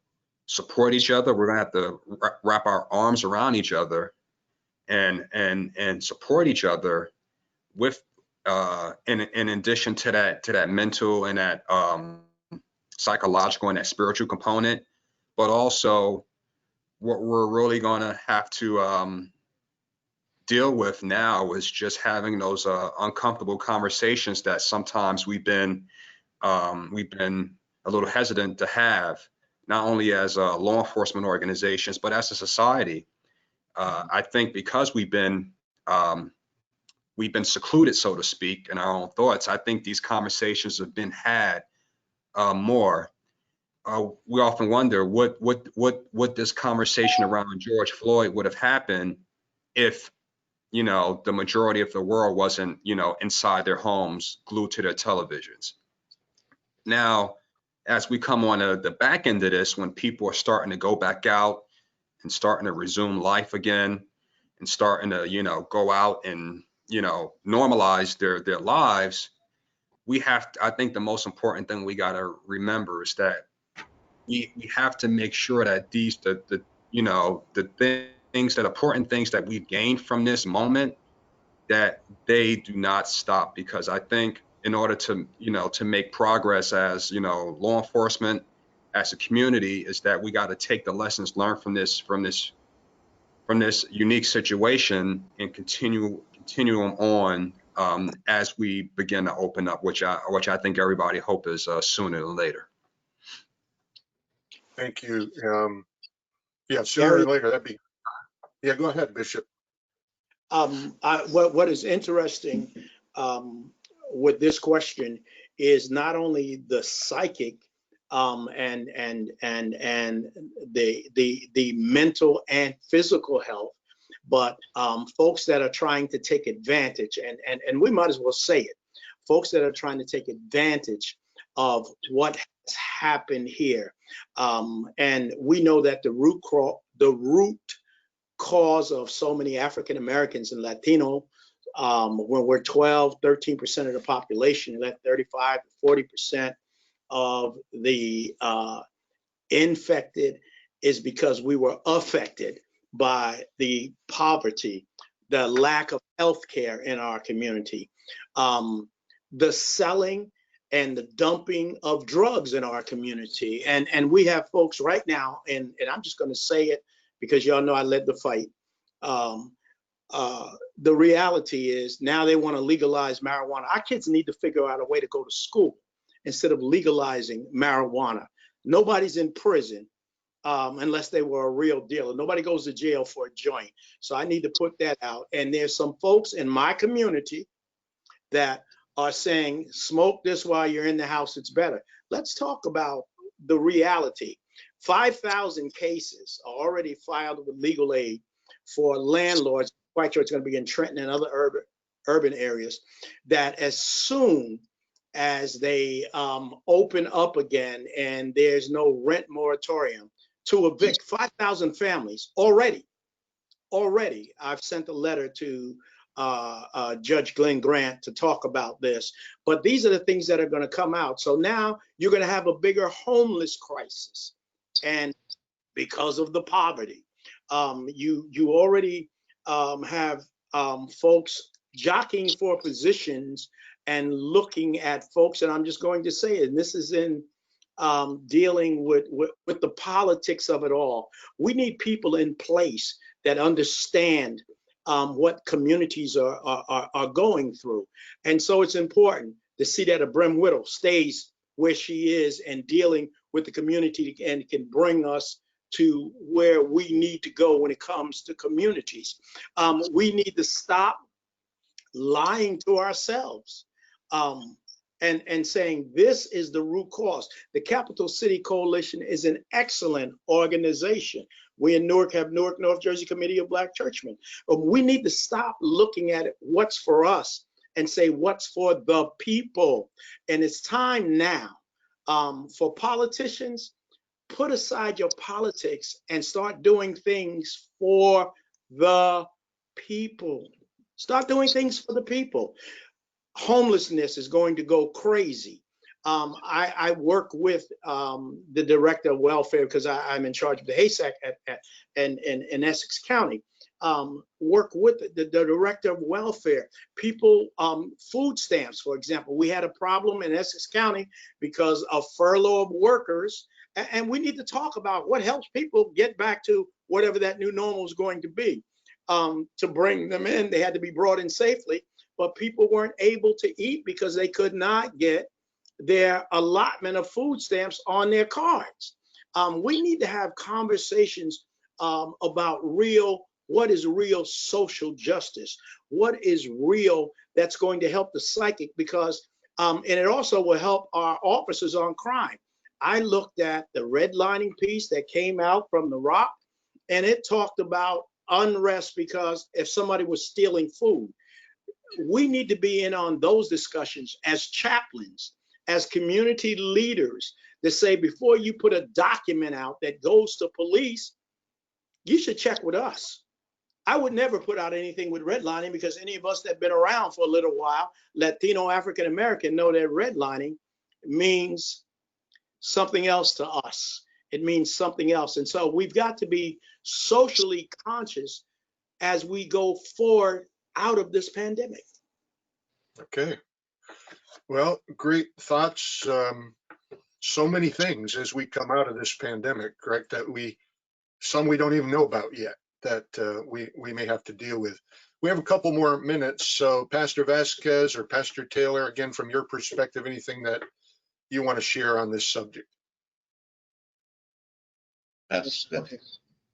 support each other. We're going to have to wrap our arms around each other and support each other with in addition to that mental and that psychological and that spiritual component. But also what we're really going to have to deal with now is just having those uncomfortable conversations that sometimes we've been a little hesitant to have, not only as law enforcement organizations, but as a society. I think because we've been we've been secluded, so to speak, in our own thoughts. I think these conversations have been had more. We often wonder what this conversation around George Floyd would have happened if, you know, the majority of the world wasn't, you know, inside their homes, glued to their televisions. Now, as we come on the back end of this, when people are starting to go back out and starting to resume life again and starting to, you know, go out and, you know, normalize their lives, we have to, I think the most important thing we got to remember is that we have to make sure that these, you know, the things that important things that we've gained from this moment, that they do not stop. Because I think in order to, you know, to make progress as, you know, law enforcement, as a community, is that we got to take the lessons learned from this unique situation and continue them on as we begin to open up, which I think everybody hope is sooner than later. Thank you. Yeah, sooner or later, that'd be, yeah, go ahead, Bishop. What is interesting with this question is not only the psychic and the mental and physical health, but folks that are trying to take advantage, and we might as well say it, folks that are trying to take advantage of what has happened here. And we know that the root cause of so many African Americans and Latino, when we're 13% of the population, that 35 to 40% of the infected, is because we were affected by the poverty, the lack of health care in our community, the selling and the dumping of drugs in our community. And we have folks right now, and I'm just going to say it because y'all know I led the fight. The reality is now they want to legalize marijuana. Our kids need to figure out a way to go to school instead of legalizing marijuana. Nobody's in prison unless they were a real dealer. Nobody goes to jail for a joint. So I need to put that out. And there's some folks in my community that are saying, smoke this while you're in the house, it's better. Let's talk about the reality. 5,000 cases are already filed with legal aid for landlords. Quite sure it's going to be in Trenton and other urban areas, that as soon as they open up again and there's no rent moratorium, to evict 5,000 families already. I've sent a letter to Judge Glenn Grant to talk about this, but these are the things that are going to come out. So now you're going to have a bigger homeless crisis, and because of the poverty, you already have folks jockeying for positions and looking at folks, and I'm just going to say it, and this is in dealing with the politics of it all. We need people in place that understand what communities are going through. And so it's important to see that a Brim Whittle stays where she is and dealing with the community and can bring us to where we need to go when it comes to communities. We need to stop lying to ourselves and saying this is the root cause. The Capital City Coalition is an excellent organization. We in Newark have Newark, North Jersey Committee of Black Churchmen. We need to stop looking at it, what's for us, and say what's for the people. And it's time now for politicians, put aside your politics and start doing things for the people. Start doing things for the people. Homelessness is going to go crazy. I work with the director of welfare because I'm in charge of the HASAC in Essex County. Work with the director of welfare. People, food stamps, for example. We had a problem in Essex County because of furlough of workers. And we need to talk about what helps people get back to whatever that new normal is going to be. To bring them in, they had to be brought in safely, but people weren't able to eat because they could not get their allotment of food stamps on their cards. We need to have conversations about real what is real social justice, what is real that's going to help the psychic, because and it also will help our officers on crime. I looked at the redlining piece that came out from The Rock, and it talked about unrest because if somebody was stealing food. We need to be in on those discussions as chaplains, as community leaders, to say before you put a document out that goes to police, you should check with us. I would never put out anything with redlining, because any of us that have been around for a little while, Latino, African American, know that redlining means something else to us. It means something else. And so we've got to be socially conscious as we go forward out of this pandemic. Okay. Well, great thoughts. So many things as we come out of this pandemic, correct, that some we don't even know about yet, that we may have to deal with. We have a couple more minutes. So Pastor Vasquez or Pastor Taylor, again, from your perspective, anything that you want to share on this subject? Okay.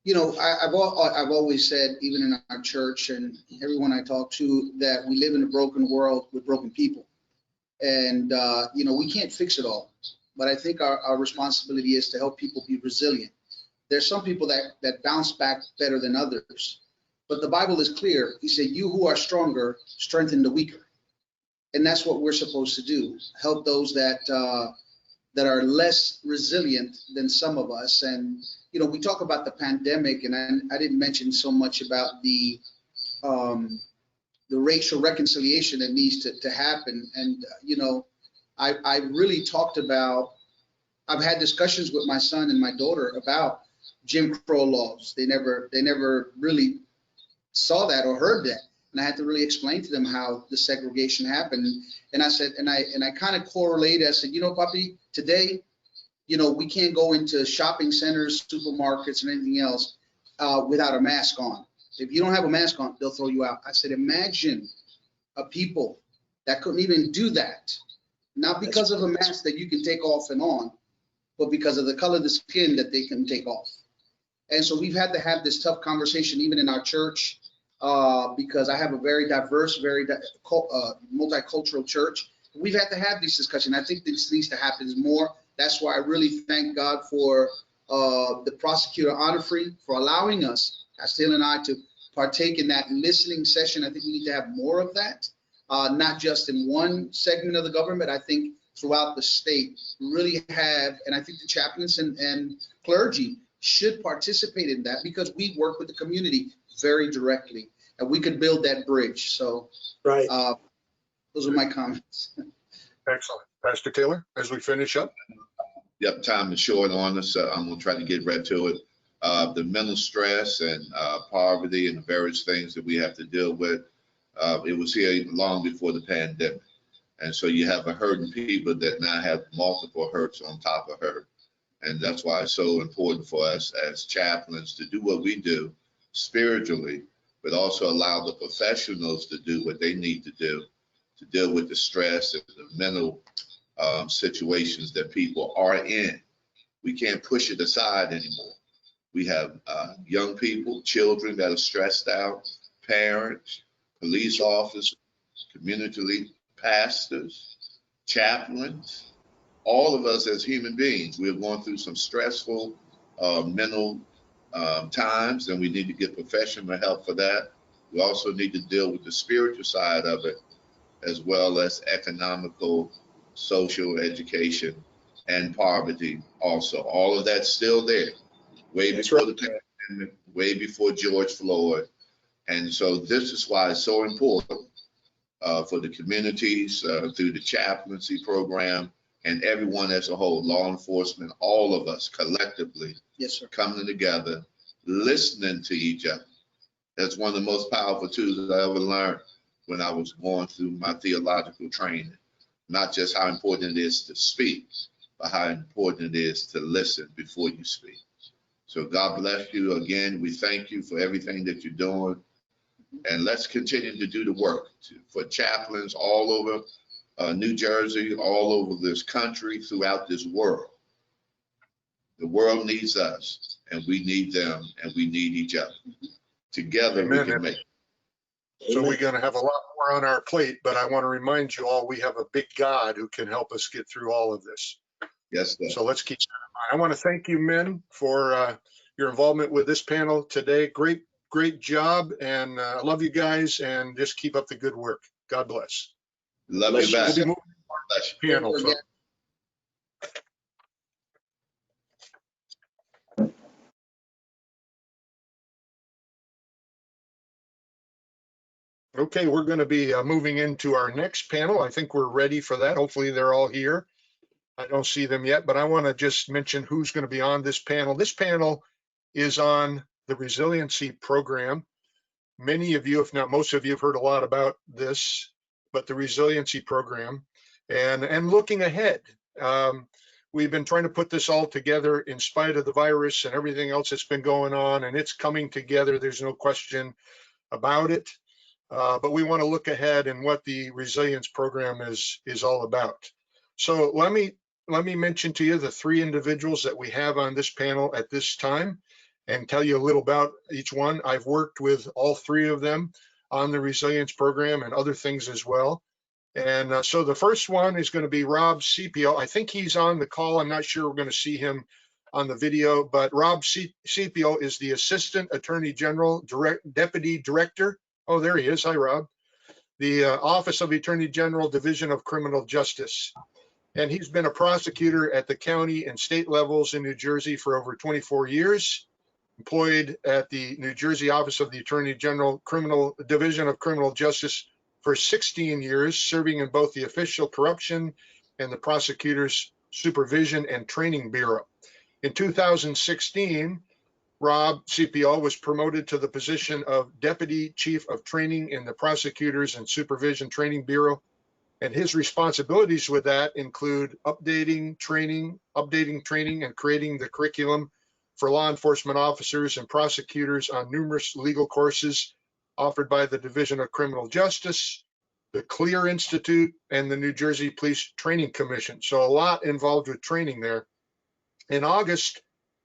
You know, I've always said, even in our church and everyone I talk to, that we live in a broken world with broken people. And, you know, we can't fix it all. But I think our responsibility is to help people be resilient. There's some people that bounce back better than others. But the Bible is clear. He said, you who are stronger, strengthen the weaker. And that's what we're supposed to do. Help those that are less resilient than some of us. And, you know, we talk about the pandemic, and I didn't mention so much about the racial reconciliation that needs to happen. And, you know, I really talked about, I've had discussions with my son and my daughter about Jim Crow laws. They never really saw that or heard that. And I had to really explain to them how the segregation happened. And I said, and I kind of correlated, I said, you know, Papi, today, you know, we can't go into shopping centers, supermarkets, and anything else without a mask on. If you don't have a mask on, they'll throw you out. I said, imagine a people that couldn't even do that, not because of a mask that you can take off and on, but because of the color of the skin that they can take off. And so we've had to have this tough conversation, even in our church, because I have a very diverse, very multicultural church. We've had to have these discussions. I think this needs to happen more. That's why I really thank God for the prosecutor Anafri for allowing us, Castile and I, to partake in that listening session. I think we need to have more of that, not just in one segment of the government. I think throughout the state, really have, and I think the chaplains and clergy should participate in that, because we work with the community very directly, and we could build that bridge. So, right. Those are my comments. Excellent. Pastor Taylor, as we finish up. Yep, time is short on us. I'm going to try to get right to it. The mental stress and poverty and the various things that we have to deal with, it was here long before the pandemic. And so you have a hurting people that now have multiple hurts on top of hurt. And that's why it's so important for us as chaplains to do what we do spiritually, but also allow the professionals to do what they need to do to deal with the stress and the mental situations that people are in. We can't push it aside anymore. We have young people, children that are stressed out, parents, police officers, community pastors, chaplains, all of us as human beings. We're going through some stressful mental times, and we need to get professional help for that. We also need to deal with the spiritual side of it, as well as economical, social, education, and poverty also. All of that's still there, way before the pandemic, way before George Floyd. And so this is why it's so important for the communities, through the chaplaincy program, and everyone as a whole, law enforcement, all of us collectively, yes, sir, coming together, listening to each other. That's one of the most powerful tools that I ever learned when I was going through my theological training. Not just how important it is to speak, but how important it is to listen before you speak. So God bless you again. We thank you for everything that you're doing. And let's continue to do the work for chaplains all over New Jersey, all over this country, throughout this world. The world needs us, and we need them, and we need each other. Together we can make. So we're going to have a lot more on our plate, but I want to remind you all, we have a big God who can help us get through all of this. Yes, sir. So let's keep that in mind. I want to thank you, men, for your involvement with this panel today. Great job. And I love you guys, and just keep up the good work. God bless. Love you back. We'll be moving to the panel. So. Okay, we're going to be moving into our next panel. I think we're ready for that. Hopefully they're all here. I don't see them yet, but I want to just mention who's going to be on this panel. This panel is on the Resiliency program. Many of you, if not most of you, have heard a lot about this, but the Resiliency program and looking ahead. We've been trying to put this all together in spite of the virus and everything else that's been going on, and it's coming together. There's no question about it. But we want to look ahead and what the resilience program is all about. So let me mention to you the three individuals that we have on this panel at this time and tell you a little about each one. I've worked with all three of them on the resilience program and other things as well. And so the first one is going to be Rob Cepio. I think he's on the call. I'm not sure we're going to see him on the video, but Rob Cepio is the Assistant Attorney General, Deputy Director. Oh, there he is. Hi, Rob. The Office of the Attorney General, Division of Criminal Justice. And he's been a prosecutor at the county and state levels in New Jersey for over 24 years, employed at the New Jersey Office of the Attorney General, Division of Criminal Justice for 16 years, serving in both the Official Corruption and the Prosecutor's Supervision and Training Bureau. In 2016, Rob Cepio was promoted to the position of Deputy Chief of Training in the Prosecutors and Supervision Training Bureau. And his responsibilities with that include updating training, and creating the curriculum for law enforcement officers and prosecutors on numerous legal courses offered by the Division of Criminal Justice, the CLEAR Institute, and the New Jersey Police Training Commission. So a lot involved with training there. In August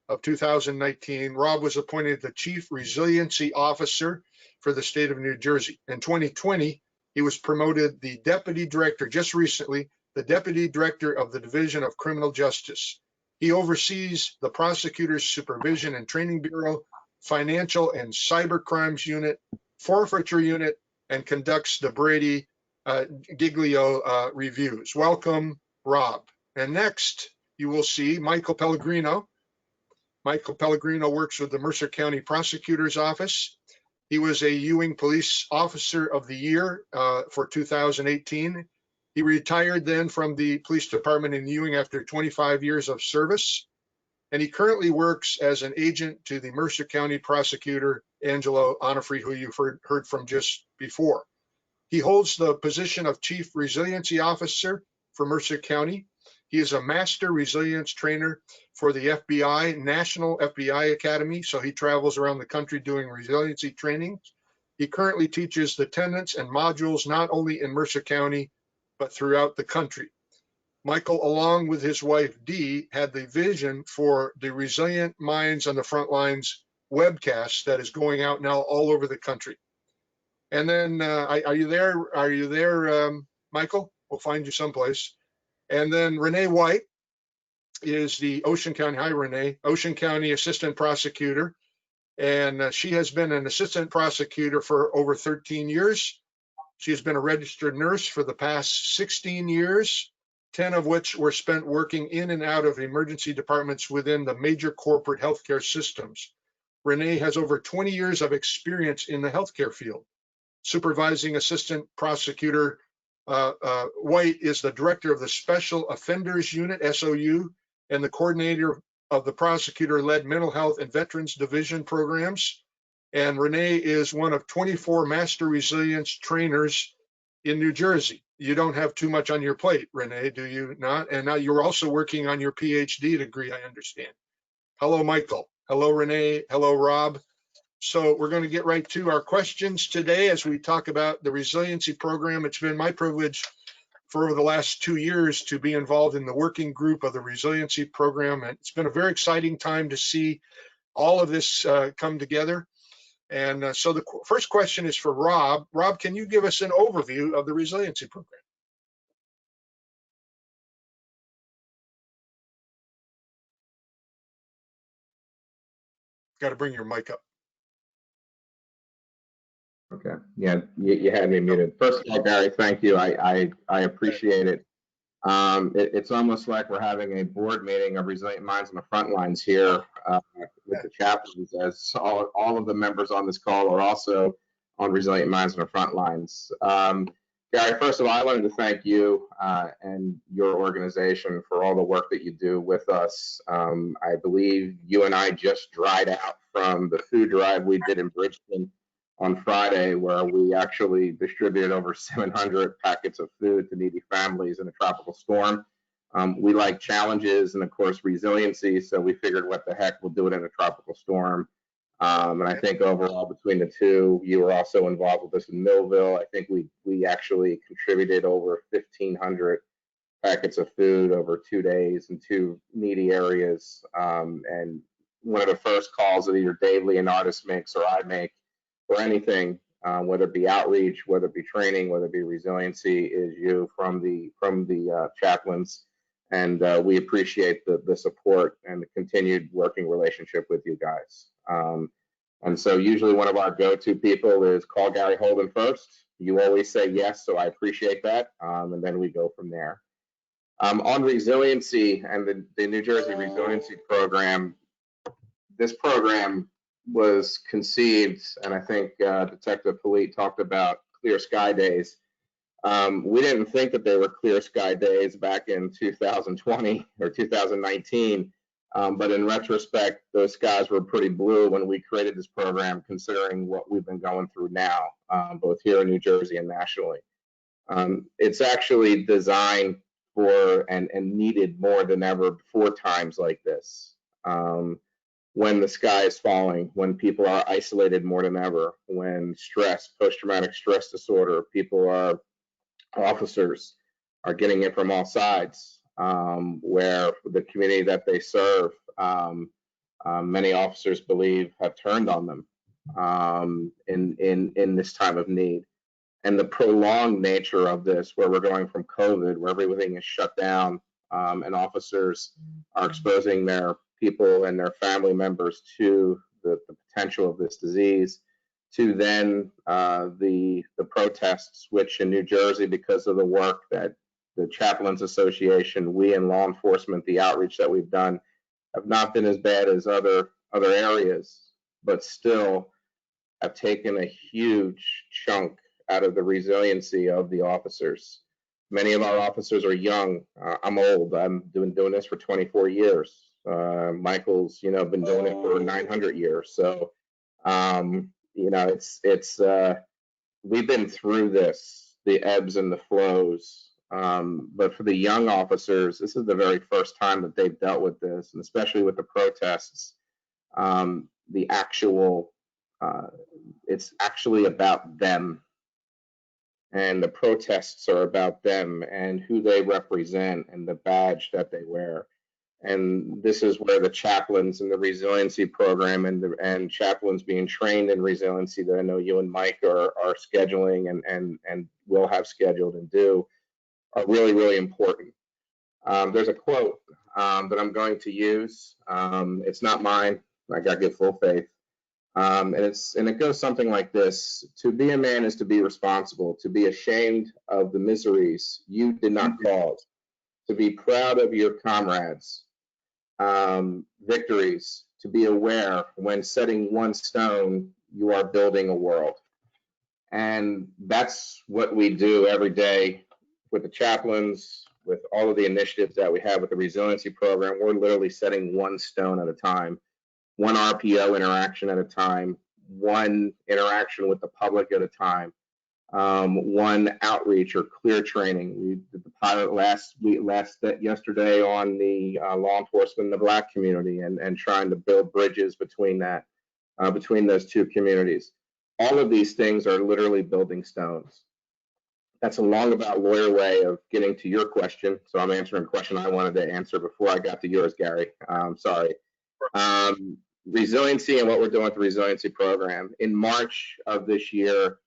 of 2019, Rob was appointed the Chief Resiliency Officer for the state of New Jersey. In 2020, he was promoted the Deputy Director, just recently, the Deputy Director of the Division of Criminal Justice. He oversees the Prosecutor's Supervision and Training Bureau, Financial and Cyber Crimes Unit, Forfeiture Unit, and conducts the Brady Giglio reviews. Welcome, Rob. And next, you will see Michael Pellegrino. Michael Pellegrino works with the Mercer County Prosecutor's Office. He was a Ewing Police Officer of the Year for 2018. He retired then from the police department in Ewing after 25 years of service. And he currently works as an agent to the Mercer County Prosecutor, Angelo Anafri, who you've heard from just before. He holds the position of Chief Resiliency Officer for Mercer County. He is a Master Resilience Trainer for the FBI, National FBI Academy, so he travels around the country doing resiliency training. He currently teaches the tenets and modules not only in Mercer County, but throughout the country. Michael, along with his wife, Dee, had the vision for the Resilient Minds on the Front Lines webcast that is going out now all over the country. And then, are you there? Are you there, Michael? We'll find you someplace. And then Renee White is the Ocean County, hi Renee, Ocean County Assistant Prosecutor. And she has been an assistant prosecutor for over 13 years. She has been a registered nurse for the past 16 years, 10 of which were spent working in and out of emergency departments within the major corporate healthcare systems. Renee has over 20 years of experience in the healthcare field. Supervising Assistant Prosecutor White is the Director of the Special Offenders Unit, SOU, and the coordinator of the prosecutor-led Mental Health and Veterans Division programs. And Renee is one of 24 Master Resilience Trainers in New Jersey. You don't have too much on your plate, Renee, do you not? And now you're also working on your PhD degree, I understand. Hello, Michael. Hello, Renee. Hello, Rob. So we're going to get right to our questions today as we talk about the resiliency program. It's been my privilege for over the last 2 years to be involved in the working group of the resiliency program. And it's been a very exciting time to see all of this come together. And so the first question is for Rob. Rob, can you give us an overview of the Resiliency Program? Got to bring your mic up. Okay. Yeah, you had me muted. First of all, Gary, thank you. I appreciate it. It's almost like we're having a board meeting of Resilient Minds on the front lines here with the chaplains, as all of the members on this call are also on Resilient Minds on the front lines. Gary, first of all, I wanted to thank you and your organization for all the work that you do with us. I believe you and I just dried out from the food drive we did in Bridgeton on Friday, where we actually distributed over 700 packets of food to needy families in a tropical storm. We like challenges and, of course, resiliency, so we figured, what the heck, we'll do it in a tropical storm. And I think overall, between the two, you were also involved with us in Millville. I think we actually contributed over 1,500 packets of food over 2 days in 2 needy areas. And one of the first calls that either Dave Leonardis makes or I make, or anything, whether it be outreach, whether it be training, whether it be resiliency, is you from the chaplains. And we appreciate the support and the continued working relationship with you guys. And so usually one of our go-to people is call Gary Holden first. You always say yes, so I appreciate that. And then we go from there. On resiliency and the New Jersey Resiliency Program, this program was conceived, and I think Detective Polite talked about clear sky days. We didn't think that they were clear sky days back in 2020 or 2019, but in retrospect, those skies were pretty blue when we created this program, considering what we've been going through now, both here in New Jersey and nationally. It's actually designed for and needed more than ever for times like this. When the sky is falling, when people are isolated more than ever, when stress, post-traumatic stress disorder, officers are getting it from all sides, where the community that they serve, many officers believe have turned on them in this time of need. And the prolonged nature of this, where we're going from COVID, where everything is shut down, and officers are exposing their people and their family members to the potential of this disease, to then the protests, which in New Jersey, because of the work that the Chaplains Association, we in law enforcement, the outreach that we've done, have not been as bad as other areas, but still have taken a huge chunk out of the resiliency of the officers. Many of our officers are young. I'm old. I've been doing this for 24 years. Michael's, been doing it for 900 years. So, we've been through this, the ebbs and the flows. But for the young officers, this is the very first time that they've dealt with this, and especially with the protests, it's actually about them. And the protests are about them and who they represent and the badge that they wear. And this is where the chaplains and the resiliency program and chaplains being trained in resiliency that I know you and Mike are scheduling and will have scheduled and do are really, really important. There's a quote that I'm going to use. It's not mine. I got to give full faith. And it goes something like this: to be a man is to be responsible, to be ashamed of the miseries you did not cause, to be proud of your comrades' victories, to be aware when setting one stone, you are building a world. And that's what we do every day with the chaplains, with all of the initiatives that we have with the resiliency program. We're literally setting one stone at a time, one RPO interaction at a time, one interaction with the public at a time, one outreach or clear training. We did the pilot yesterday on the law enforcement in the Black community and trying to build bridges between those two communities. All of these things are literally building stones. That's a long about lawyer way of getting to your question. So I'm answering a question I wanted to answer before I got to yours, Gary. Sorry. resiliency and what we're doing with the resiliency program. In March of this year,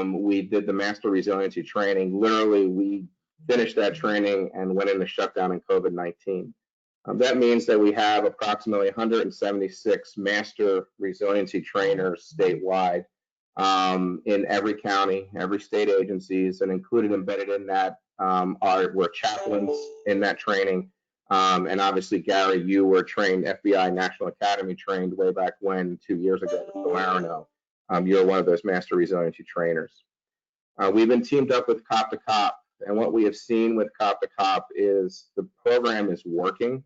we did the master resiliency training. Literally, we finished that training and went into shutdown in COVID-19. That means that we have approximately 176 master resiliency trainers statewide in every county, every state agencies, and included embedded in that were chaplains in that training. And obviously, Gary, you were trained, FBI National Academy trained way back when, 2 years ago with Salerno. You're one of those master resiliency trainers. We've been teamed up with Cop to Cop, and what we have seen with Cop to Cop is the program is working.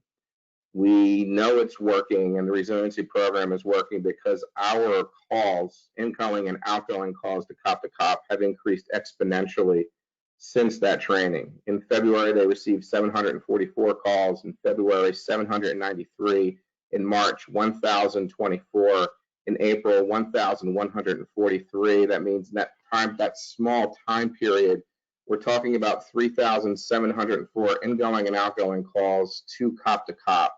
We know it's working, and the resiliency program is working because our calls, incoming and outgoing calls to Cop, have increased exponentially since that training. In February, they received 744 calls. In February, 793. In March, 1,024. In April, 1,143. That means that small time period, we're talking about 3,704 ingoing and outgoing calls to Cop,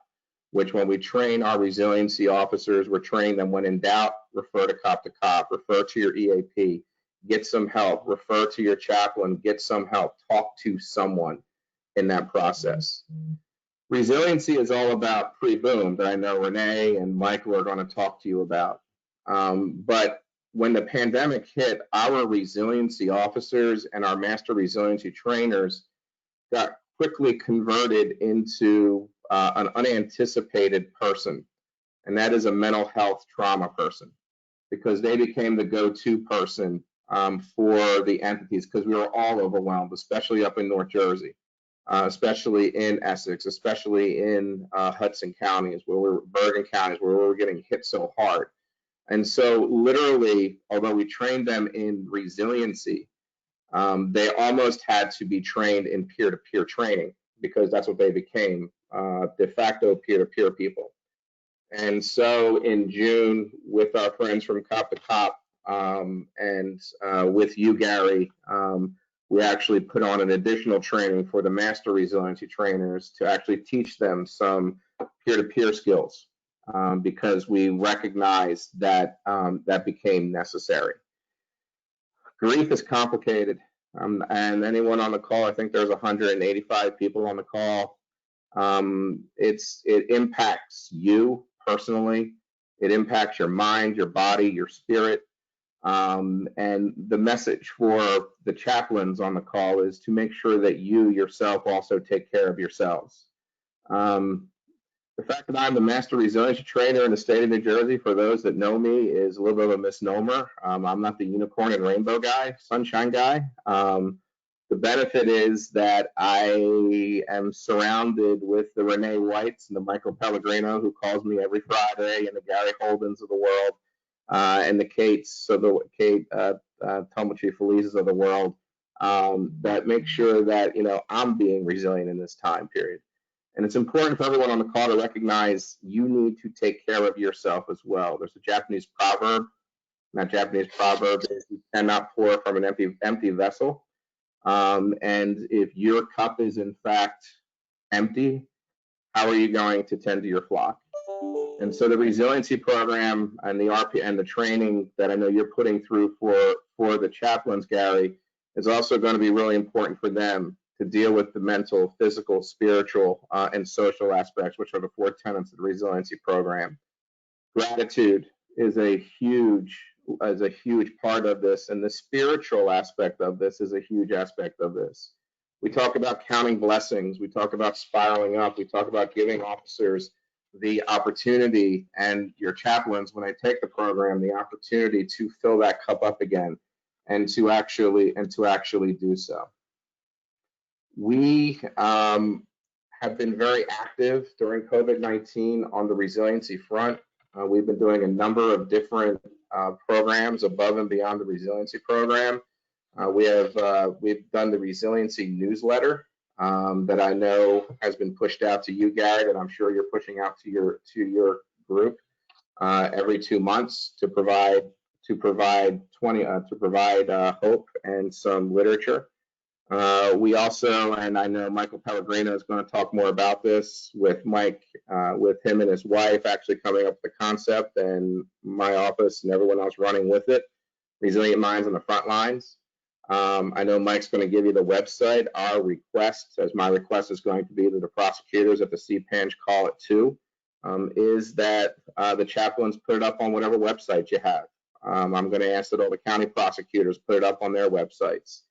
which when we train our resiliency officers, we're training them when in doubt, refer to Cop, refer to your EAP, get some help, refer to your chaplain, get some help, talk to someone in that process. Resiliency is all about pre-boom that I know Renee and Michael are going to talk to you about. But when the pandemic hit, our resiliency officers and our master resiliency trainers got quickly converted into an unanticipated person, and that is a mental health trauma person, because they became the go-to person for the entities, because we were all overwhelmed, especially up in North Jersey, especially in Essex, especially in Hudson counties, Bergen counties, where we were getting hit so hard. And so literally, although we trained them in resiliency, they almost had to be trained in peer-to-peer training, because that's what they became, de facto peer-to-peer people. And so in June, with our friends from Cop to Cop and with you, Gary, we actually put on an additional training for the master resiliency trainers to actually teach them some peer-to-peer skills, because we recognized that that became necessary. Grief is complicated, and anyone on the call, I think there's 185 people on the call. It impacts you personally. It impacts your mind, your body, your spirit. And the message for the chaplains on the call is to make sure that you yourself also take care of yourselves. The fact that I'm the master resiliency trainer in the state of New Jersey, for those that know me, is a little bit of a misnomer. I'm not the unicorn and rainbow guy, sunshine guy. The benefit is that I am surrounded with the Renee Whites and the Michael Pellegrino, who calls me every Friday, and the Gary Holdens of the world, and the Kate Tomachi Felices of the world, that make sure that I'm being resilient in this time period. And it's important for everyone on the call to recognize you need to take care of yourself as well. There's a Japanese proverb, and that Japanese proverb is, you cannot pour from an empty vessel. And if your cup is in fact empty, how are you going to tend to your flock? And so the resiliency program and the training that I know you're putting through for the chaplains, Gary, is also going to be really important for them to deal with the mental, physical, spiritual, and social aspects, which are the 4 tenets of the resiliency program. Gratitude is a huge part of this, and the spiritual aspect of this is a huge aspect of this. We talk about counting blessings, we talk about spiraling up, we talk about giving officers the opportunity, and your chaplains, when they take the program, the opportunity to fill that cup up again and to actually do so. We have been very active during COVID-19 on the resiliency front. We've been doing a number of different programs above and beyond the resiliency program. We've done the resiliency newsletter that I know has been pushed out to you, Gary, and I'm sure you're pushing out to your group every 2 months to provide hope and some literature. We also, and I know Michael Pellegrino is going to talk more about this with Mike, with him and his wife actually coming up with the concept, and my office and everyone else running with it, Resilient Minds on the Front Lines. I know Mike's going to give you the website. Our request, as my request is going to be to the prosecutors at the CPANJ call it too, is that the chaplains put it up on whatever website you have. I'm going to ask that all the county prosecutors put it up on their websites.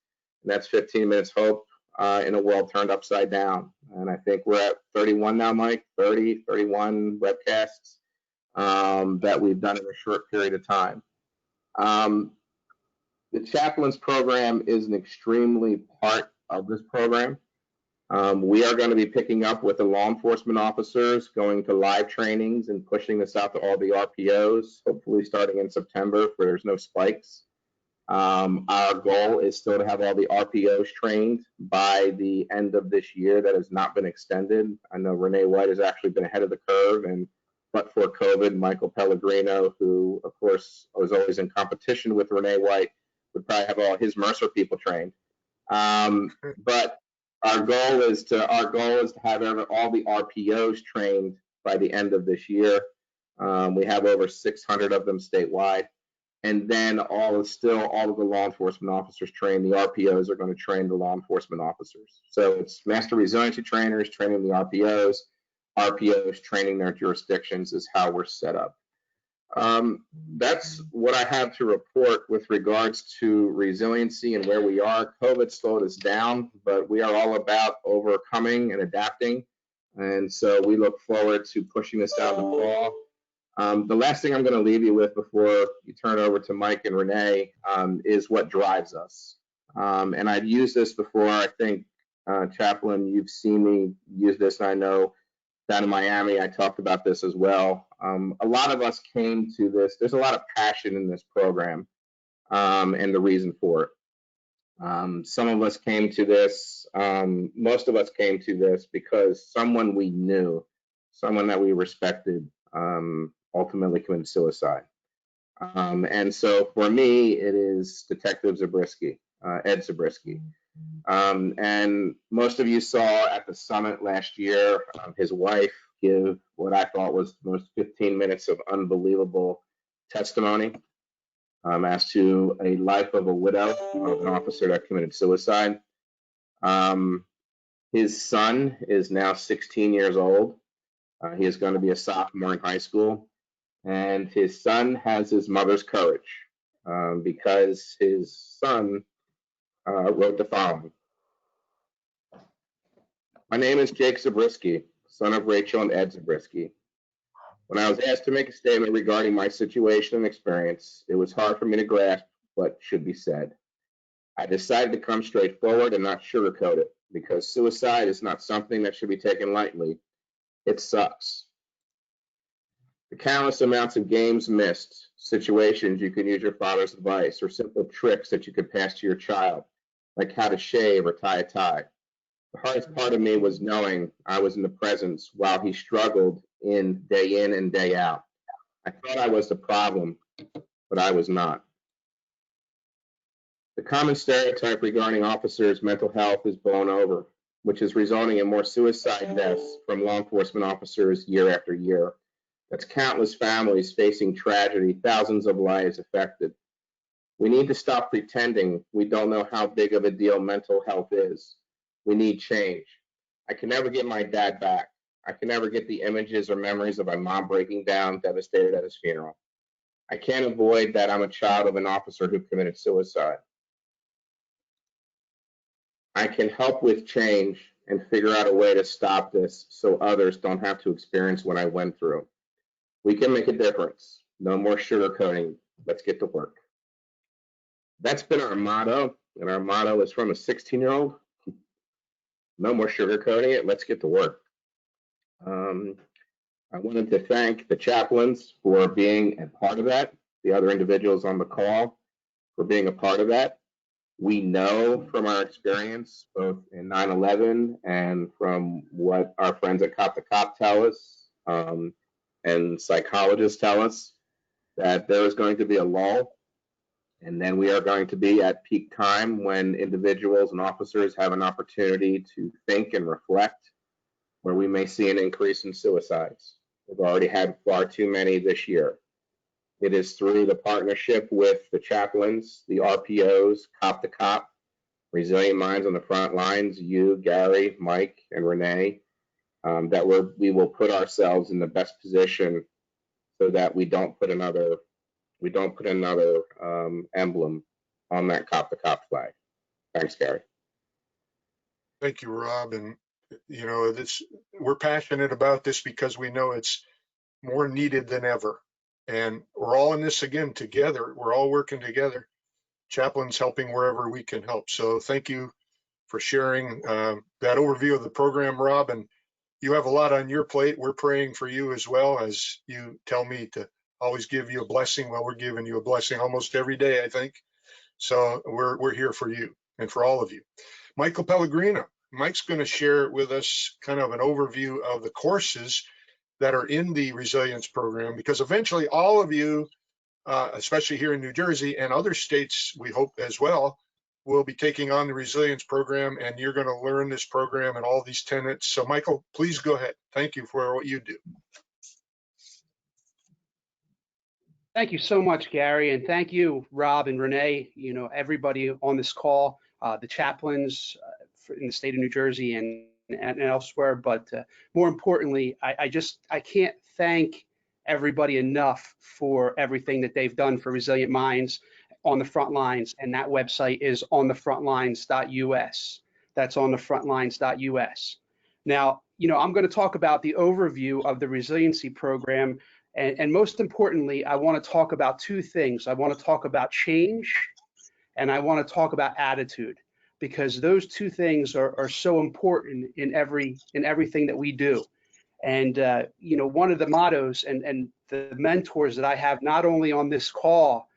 And that's 15 Minutes Hope in a world turned upside down. And I think we're at 31 now, Mike, 31 webcasts that we've done in a short period of time. The Chaplains program is an extremely part of this program. We are going to be picking up with the law enforcement officers, going to live trainings and pushing this out to all the RPOs, hopefully starting in September where there's no spikes. Our goal is still to have all the RPOs trained by the end of this year. That has not been extended. I know Renee White has actually been ahead of the curve, and but for COVID, Michael Pellegrino, who of course was always in competition with Renee White, would probably have all his Mercer people trained. But our goal is to have all the RPOs trained by the end of this year. We have over 600 of them statewide. And then all of the law enforcement officers trained. The RPOs are going to train the law enforcement officers. So it's master resiliency trainers training the RPOs training their jurisdictions is how we're set up. That's what I have to report with regards to resiliency and where we are. COVID slowed us down, but we are all about overcoming and adapting. And so we look forward to pushing this down the fall. The last thing I'm going to leave you with before you turn over to Mike and Renee is what drives us. And I've used this before. I think, Chaplain, you've seen me use this, and I know down in Miami, I talked about this as well. A lot of us came to this. There's a lot of passion in this program and the reason for it. Some of us came to this, most of us came to this because someone we knew, someone that we respected, ultimately committed suicide. And so for me, it is Detective Zabriskie, Ed Zabriskie. And most of you saw at the summit last year, his wife give what I thought was the most 15 minutes of unbelievable testimony as to a life of a widow of an officer that committed suicide. His son is now 16 years old. He is going to be a sophomore in high school. And his son has his mother's courage because his son wrote the following. My name is Jake Zabriskie, son of Rachel and Ed Zabriskie. When I was asked to make a statement regarding my situation and experience, it was hard for me to grasp what should be said. I decided to come straight forward and not sugarcoat it because suicide is not something that should be taken lightly. It sucks. The countless amounts of games missed, situations you could use your father's advice, or simple tricks that you could pass to your child, like how to shave or tie a tie. The hardest part of me was knowing I was in the presence while he struggled in and day out. I thought I was the problem, but I was not. The common stereotype regarding officers' mental health is blown over, which is resulting in more suicide deaths from law enforcement officers year after year. That's countless families facing tragedy, thousands of lives affected. We need to stop pretending we don't know how big of a deal mental health is. We need change. I can never get my dad back. I can never get the images or memories of my mom breaking down, devastated at his funeral. I can't avoid that I'm a child of an officer who committed suicide. I can help with change and figure out a way to stop this so others don't have to experience what I went through. We can make a difference. No more sugarcoating. Let's get to work. That's been our motto, and our motto is from a 16-year-old. No more sugarcoating it. Let's get to work. I wanted to thank the chaplains for being a part of that, the other individuals on the call for being a part of that. We know from our experience, both in 9/11 and from what our friends at Cop to Cop tell us, and psychologists tell us, that there is going to be a lull. And then we are going to be at peak time when individuals and officers have an opportunity to think and reflect, where we may see an increase in suicides. We've already had far too many this year. It is through the partnership with the chaplains, the RPOs, Cop to Cop, Resilient Minds on the front lines, you, Gary, Mike, and Renee, that we will put ourselves in the best position so that we don't put another emblem on that Cop to Cop flag. Thanks, Gary. Thank you, Rob. And you know, we're passionate about this because we know it's more needed than ever. And we're all in this again together. We're all working together. Chaplains helping wherever we can help. So thank you for sharing that overview of the program, Rob. And you have a lot on your plate. We're praying for you as well, as you tell me to always give you a blessing. Well, we're giving you a blessing almost every day, I think. So we're here for you and for all of you. Michael Pellegrino. Mike's going to share with us kind of an overview of the courses that are in the resilience program, because eventually all of you, especially here in New Jersey and other states, we hope as well, will be taking on the resilience program, and you're going to learn this program and all these tenets. So Michael, please go ahead. Thank you for what you do. Thank you so much, Gary, and thank you, Rob and Renee, you know, everybody on this call, the chaplains in the state of New Jersey and elsewhere. But more importantly, I can't thank everybody enough for everything that they've done for Resilient Minds on the front lines. And that website is onthefrontlines.us. That's onthefrontlines.us. Now, you know, I'm going to talk about the overview of the resiliency program. And most importantly, I want to talk about two things. I want to talk about change, and I want to talk about attitude, because those two things are so important in everything that we do. And you know, one of the mottos and the mentors that I have, not only on this call,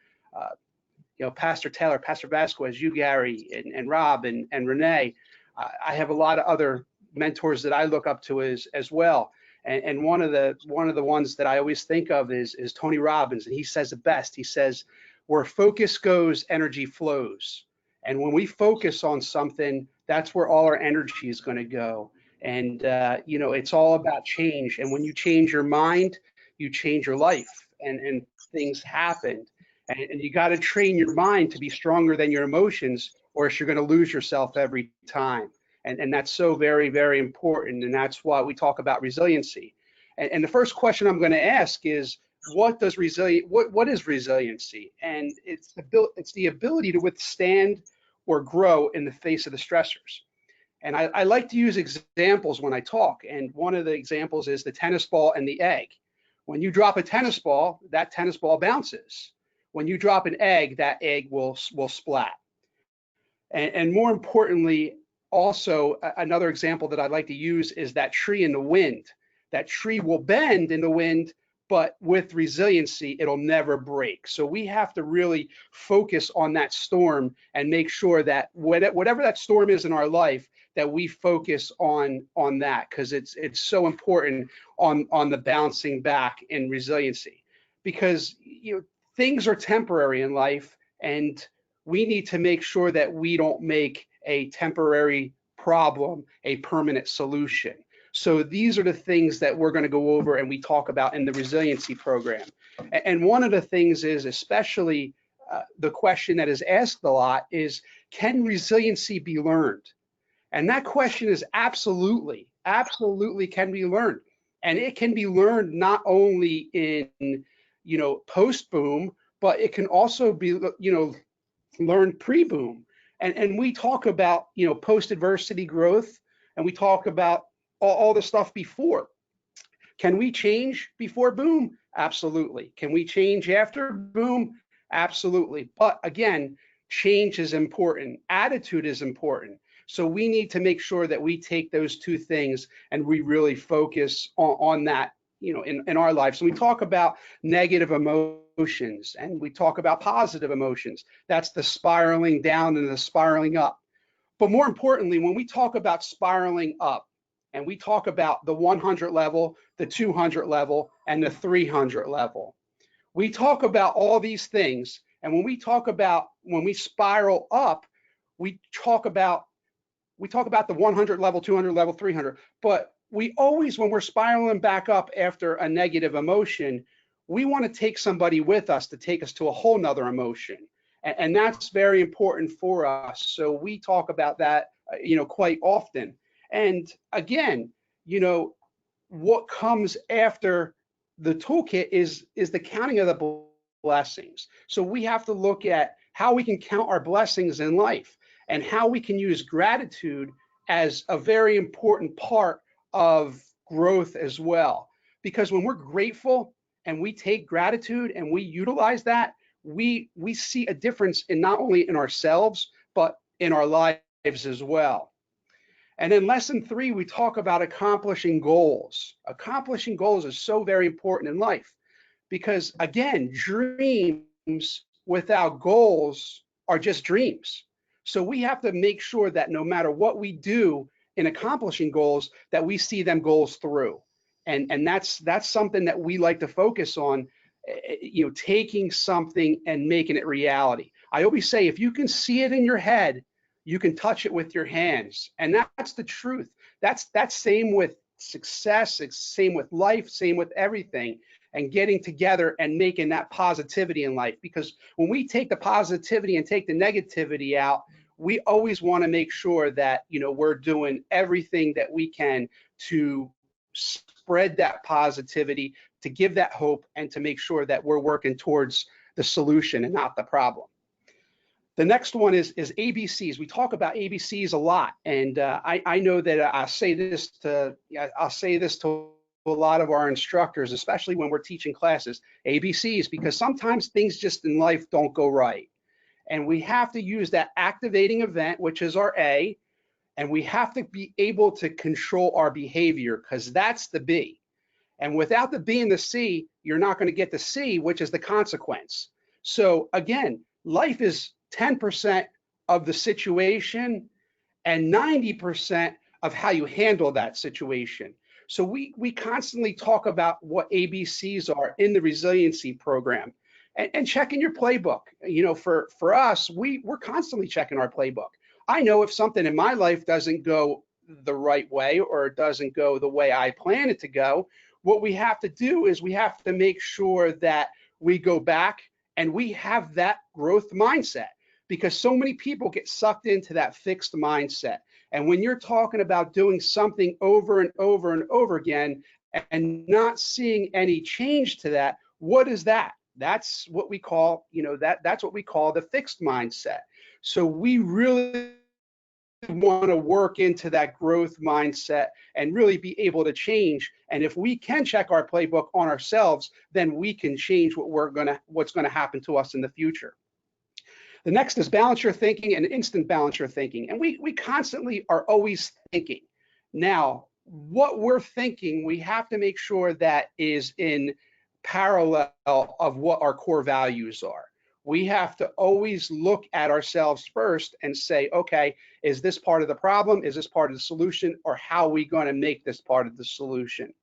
you know, Pastor Taylor, Pastor Vasquez, you, Gary, and Rob and Renee, I have a lot of other mentors that I look up to as well. And one of the ones that I always think of is Tony Robbins, and he says it best. He says, "Where focus goes, energy flows." And when we focus on something, that's where all our energy is going to go. And you know, it's all about change. And when you change your mind, you change your life, and things happen. And you got to train your mind to be stronger than your emotions, or else you're going to lose yourself every time. And that's so very, very important. And that's why we talk about resiliency. And the first question I'm going to ask is, what is resiliency? And it's the ability to withstand or grow in the face of the stressors. And I like to use examples when I talk. And one of the examples is the tennis ball and the egg. When you drop a tennis ball, that tennis ball bounces. When you drop an egg, that egg will splat. And more importantly, also, another example that I'd like to use is that tree in the wind. That tree will bend in the wind, but with resiliency, it'll never break. So we have to really focus on that storm and make sure that whatever that storm is in our life, that we focus on that, because it's so important on the bouncing back in resiliency. Because you know, things are temporary in life, and we need to make sure that we don't make a temporary problem a permanent solution. So these are the things that we're going to go over and we talk about in the resiliency program. And one of the things is, especially the question that is asked a lot is, can resiliency be learned? And that question is absolutely can be learned. And it can be learned not only in, you know, post-boom, but it can also be, you know, learned pre-boom. And we talk about, you know, post-adversity growth, and we talk about all the stuff before. Can we change before boom? Absolutely. Can we change after boom? Absolutely. But again, change is important. Attitude is important. So we need to make sure that we take those two things and we really focus on that, you know, in our lives. So we talk about negative emotions and we talk about positive emotions. That's the spiraling down and the spiraling up. But more importantly, when we talk about spiraling up and we talk about the 100 level, the 200 level, and the 300 level, we talk about all these things. And when we talk about, when we spiral up, we talk about the 100 level, 200 level, 300, but we always, when we're spiraling back up after a negative emotion, we want to take somebody with us to take us to a whole nother emotion. And that's very important for us. So we talk about that, quite often. And again, what comes after the toolkit is the counting of the blessings. So we have to look at how we can count our blessings in life and how we can use gratitude as a very important part of growth as well. Because when we're grateful and we take gratitude and we utilize that, we see a difference in not only in ourselves, but in our lives as well. And then lesson 3, we talk about accomplishing goals. Accomplishing goals is so very important in life because, again, dreams without goals are just dreams. So we have to make sure that no matter what we do in accomplishing goals, that we see them goals through. And that's something that we like to focus on, taking something and making it reality. I always say, if you can see it in your head, you can touch it with your hands. And that's the truth. That's same with success, it's same with life, same with everything, and getting together and making that positivity in life. Because when we take the positivity and take the negativity out, we always want to make sure that, we're doing everything that we can to spread that positivity, to give that hope, and to make sure that we're working towards the solution and not the problem. The next one is ABCs. We talk about ABCs a lot, and I know that I'll say this to a lot of our instructors, especially when we're teaching classes, ABCs, because sometimes things just in life don't go right. And we have to use that activating event, which is our A, and we have to be able to control our behavior, because that's the B. And without the B and the C, you're not going to get the C, which is the consequence. So again, life is 10% of the situation and 90% of how you handle that situation. So we constantly talk about what ABCs are in the resiliency program, and checking your playbook. For us, we're constantly checking our playbook. I know if something in my life doesn't go the right way or it doesn't go the way I plan it to go, what we have to do is we have to make sure that we go back and we have that growth mindset, because so many people get sucked into that fixed mindset. And when you're talking about doing something over and over and over again and not seeing any change to that, what is that? That's what we call, that's what we call the fixed mindset. So we really want to work into that growth mindset and really be able to change. And if we can check our playbook on ourselves, then we can change what's going to happen to us in the future. The next is balance your thinking and instant balance your thinking. And we constantly are always thinking. Now, what we're thinking, we have to make sure that is in parallel of what our core values are. We have to always look at ourselves first and say, okay, is this part of the problem? Is this part of the solution? Or how are we going to make this part of the solution?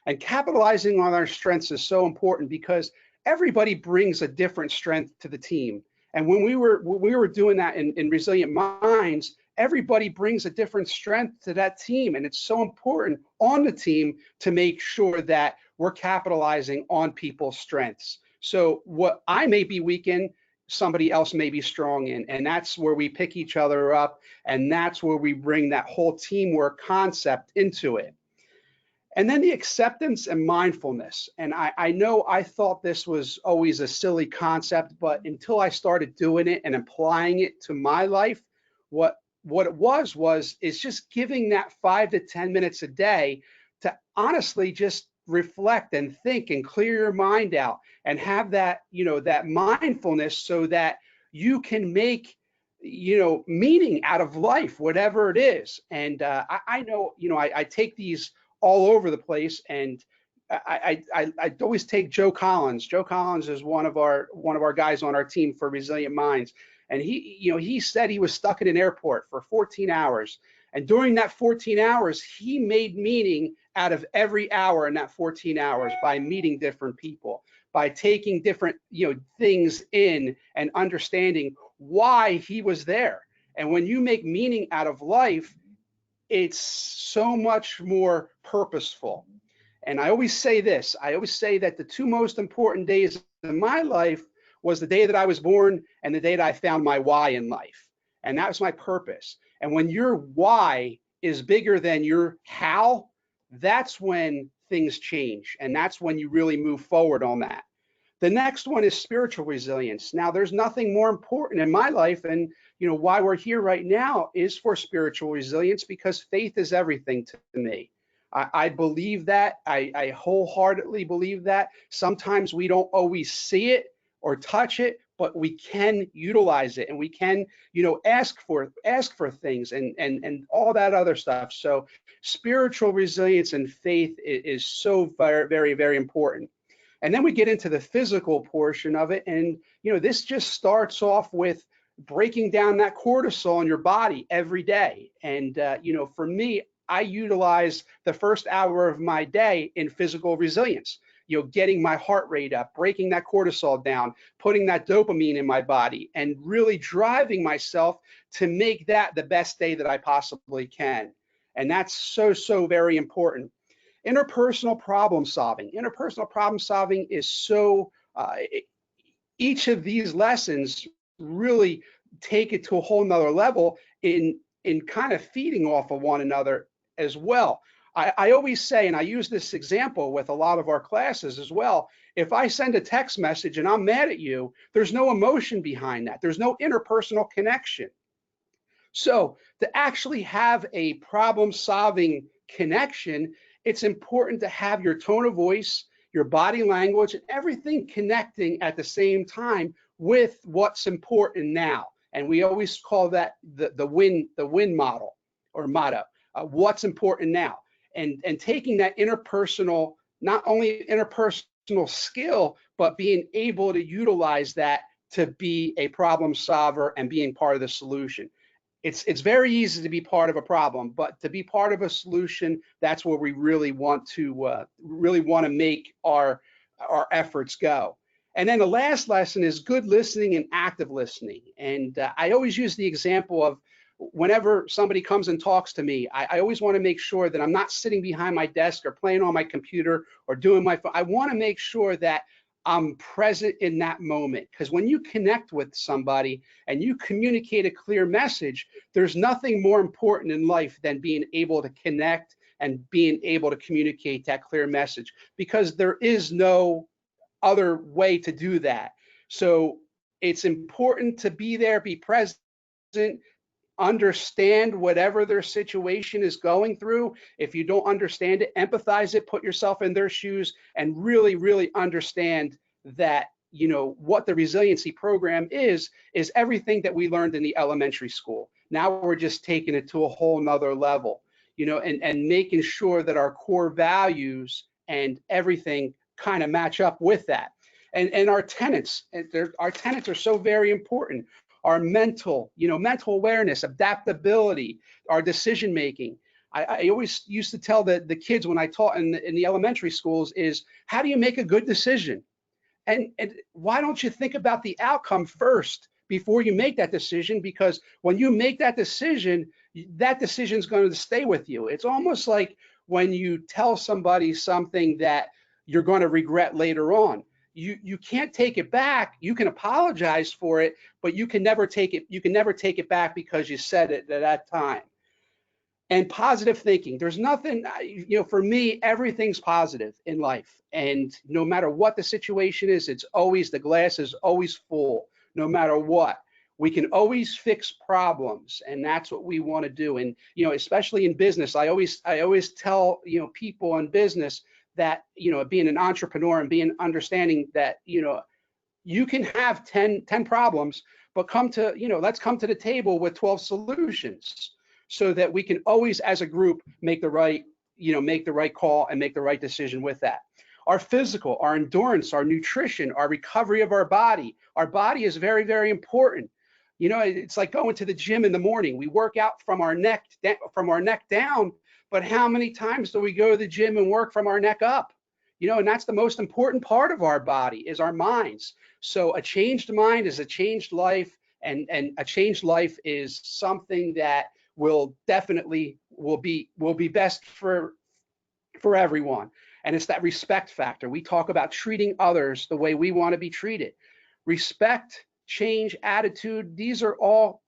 And capitalizing on our strengths is so important, because everybody brings a different strength to the team. And when we were doing that in Resilient Minds, everybody brings a different strength to that team. And it's so important on the team to make sure that we're capitalizing on people's strengths. So what I may be weak in, somebody else may be strong in, and that's where we pick each other up, and that's where we bring that whole teamwork concept into it. And then the acceptance and mindfulness. And I know I thought this was always a silly concept, but until I started doing it and applying it to my life, what it was just giving that 5 to 10 minutes a day to honestly just reflect and think and clear your mind out and have that, that mindfulness, so that you can make, meaning out of life, whatever it is. And I know, I take these all over the place, and I always take Joe Collins. Joe Collins is one of our guys on our team for Resilient Minds, and he said he was stuck in an airport for 14 hours, and during that 14 hours, he made meaning out of every hour in that 14 hours by meeting different people, by taking different, things in and understanding why he was there. And when you make meaning out of life, it's so much more purposeful. And I always say this, I always say that the two most important days in my life was the day that I was born and the day that I found my why in life. And that was my purpose. And when your why is bigger than your how, that's when things change. And that's when you really move forward on that. The next one is spiritual resilience. Now, there's nothing more important in my life, and why we're here right now is for spiritual resilience, because faith is everything to me. I believe that. I wholeheartedly believe that. Sometimes we don't always see it or touch it, but we can utilize it, and we can, ask for things and all that other stuff. So spiritual resilience and faith is so very, very, very important. And then we get into the physical portion of it. And, this just starts off with breaking down that cortisol in your body every day. And, for me, I utilize the first hour of my day in physical resilience, getting my heart rate up, breaking that cortisol down, putting that dopamine in my body, and really driving myself to make that the best day that I possibly can. And that's so, so very important. Interpersonal problem solving. Interpersonal problem solving is so, each of these lessons really take it to a whole nother level in kind of feeding off of one another as well. I always say, and I use this example with a lot of our classes as well, if I send a text message and I'm mad at you, there's no emotion behind that. There's no interpersonal connection. So to actually have a problem-solving connection, it's important to have your tone of voice, your body language, and everything connecting at the same time with what's important now. And we always call that the win model or motto. What's important now, and taking that interpersonal, not only interpersonal skill, but being able to utilize that to be a problem solver and being part of the solution. It's very easy to be part of a problem, but to be part of a solution, that's where we really want to make our efforts go. And then the last lesson is good listening and active listening. And I always use the example of whenever somebody comes and talks to me, I always want to make sure that I'm not sitting behind my desk or playing on my computer or doing my phone. I want to make sure that I'm present in that moment, because when you connect with somebody and you communicate a clear message, there's nothing more important in life than being able to connect and being able to communicate that clear message, because there is no other way to do that. So it's important to be there, be present, understand whatever their situation is going through. If you don't understand it, empathize it, put yourself in their shoes, and really, really understand that, what the resiliency program is everything that we learned in the elementary school. Now we're just taking it to a whole nother level, and making sure that our core values and everything kind of match up with that. And our tenets are so very important. Our mental awareness, adaptability, our decision making. I always used to tell the kids when I taught in the elementary schools is, how do you make a good decision? And why don't you think about the outcome first before you make that decision? Because when you make that decision is going to stay with you. It's almost like when you tell somebody something that you're going to regret later on. You can't take it back. You can apologize for it, but you can never take it. You can never take it back because you said it at that time. And positive thinking. There's nothing, for me, everything's positive in life. And no matter what the situation is, the glass is always full, no matter what. We can always fix problems, and that's what we want to do. And, especially in business, I always tell, people in business that, being an entrepreneur and understanding that, you can have 10 problems, but let's come to the table with 12 solutions, so that we can always, as a group, make the right call and make the right decision with that. Our physical, our endurance, our nutrition, our recovery of our body. Our body is very, very important. It's like going to the gym in the morning. We work out from our neck down, but how many times do we go to the gym and work from our neck up? and that's the most important part of our body, is our minds. So a changed mind is a changed life, and a changed life is something that will definitely will be best for everyone. And it's that respect factor. We talk about treating others the way we want to be treated. Respect, change, attitude, these are all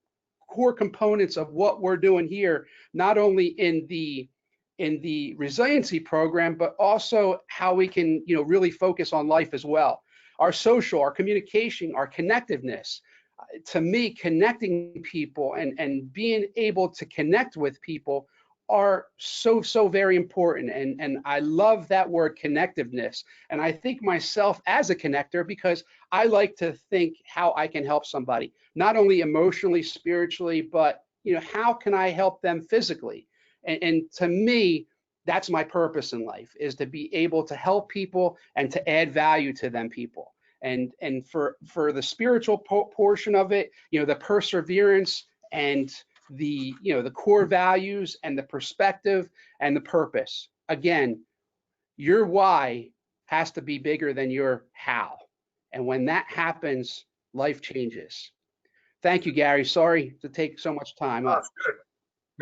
core components of what we're doing here, not only in the resiliency program, but also how we can, really focus on life as well. Our social, our communication, our connectiveness. To me, connecting people and being able to connect with people are so very important. And I love that word, connectiveness. And I think myself as a connector, because I like to think how I can help somebody, not only emotionally, spiritually, but how can I help them physically? And to me, that's my purpose in life, is to be able to help people and to add value to them people. And for the spiritual portion of it, the perseverance and the core values and the perspective and the purpose. Again, your why has to be bigger than your how. And when that happens, life changes. Thank you, Gary. Sorry to take so much time up. Good.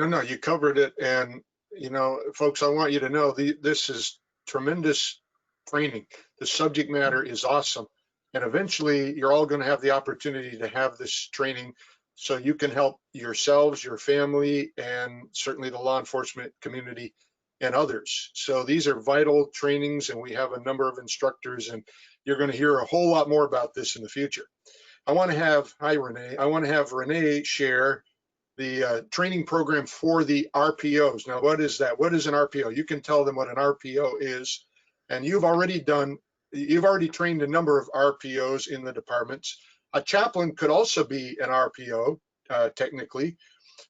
No, you covered it. And, folks, I want you to know this is tremendous training. The subject matter is awesome. And eventually, you're all going to have the opportunity to have this training so you can help yourselves, your family, and certainly the law enforcement community and others. So these are vital trainings, and we have a number of instructors, and you're going to hear a whole lot more about this in the future. Hi, Renee. I want to have Renee share the training program for the RPOs. Now, what is that? What is an RPO? You can tell them what an RPO is. And you've already trained a number of RPOs in the departments. A chaplain could also be an RPO, technically,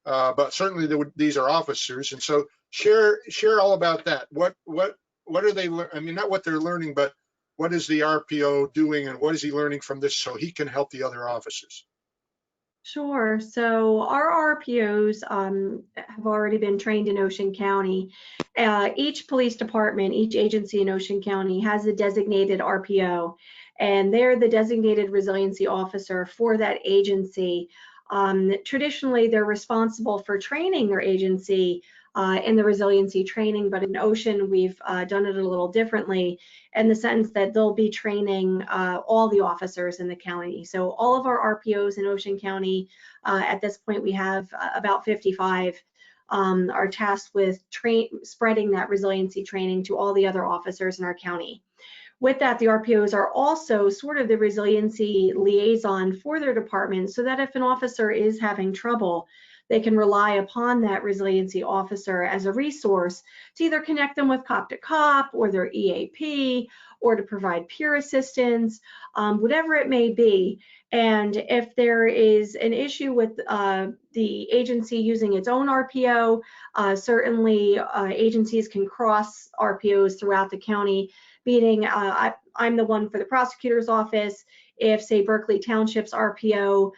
but certainly these are officers. And so share all about that. What are they? I mean, not what they're learning, but what is the RPO doing, and what is he learning from this so he can help the other officers? Sure. So our RPOs have already been trained in Ocean County. Each police department, each agency in Ocean County has a designated RPO, and they're the designated resiliency officer for that agency. Traditionally, they're responsible for training their agency in the resiliency training, but in Ocean, we've done it a little differently in the sense that they'll be training all the officers in the county. So all of our RPOs in Ocean County, at this point, we have about 55, are tasked with spreading that resiliency training to all the other officers in our county. With that, the RPOs are also sort of the resiliency liaison for their department, so that if an officer is having trouble, they can rely upon that resiliency officer as a resource to either connect them with cop to cop or their EAP, or to provide peer assistance, whatever it may be. And if there is an issue with the agency using its own RPO, certainly agencies can cross RPOs throughout the county, meaning I'm the one for the prosecutor's office. If, say, Berkeley Township's RPO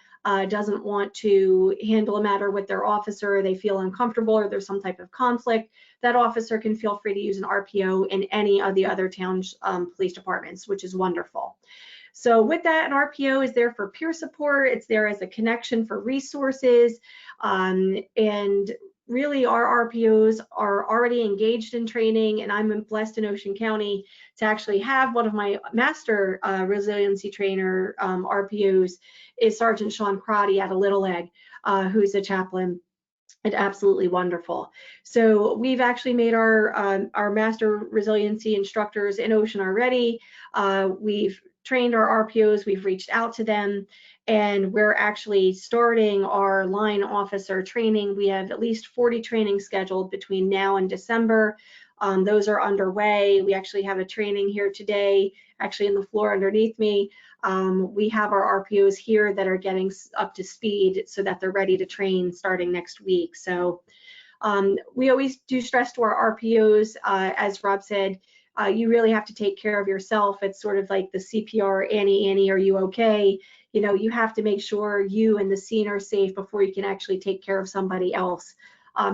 doesn't want to handle a matter with their officer, they feel uncomfortable, or there's some type of conflict, that officer can feel free to use an RPO in any of the other town's police departments, which is wonderful. So with that, an RPO is there for peer support. It's there as a connection for resources, and really our RPOs are already engaged in training, and I'm blessed in Ocean County to actually have one of my master resiliency trainer RPOs is Sergeant Sean Crotty out of Little Egg, who's a chaplain and absolutely wonderful. So we've actually made our master resiliency instructors in Ocean already. We've trained our RPOs, we've reached out to them, and we're actually starting our line officer training. We have at least 40 trainings scheduled between now and December. Those are underway. We actually have a training here today, actually in the floor underneath me. We have our RPOs here that are getting up to speed so that they're ready to train starting next week. So we always do stress to our RPOs, as Rob said, you really have to take care of yourself. It's sort of like the CPR, Annie, are you okay? You have to make sure you and the scene are safe before you can actually take care of somebody else.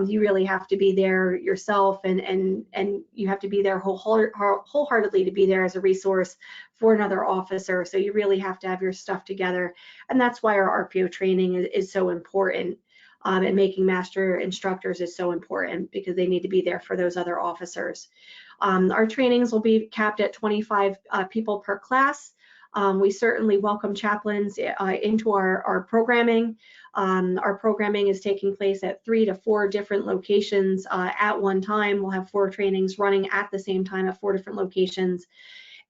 You really have to be there yourself, and you have to be there wholeheartedly to be there as a resource for another officer. So you really have to have your stuff together, and that's why our RPO training is so important. And making master instructors is so important because they need to be there for those other officers. Our trainings will be capped at 25 people per class. We certainly welcome chaplains into our programming. Our programming is taking place at 3 to 4 different locations at one time. We'll have 4 trainings running at the same time at 4 different locations.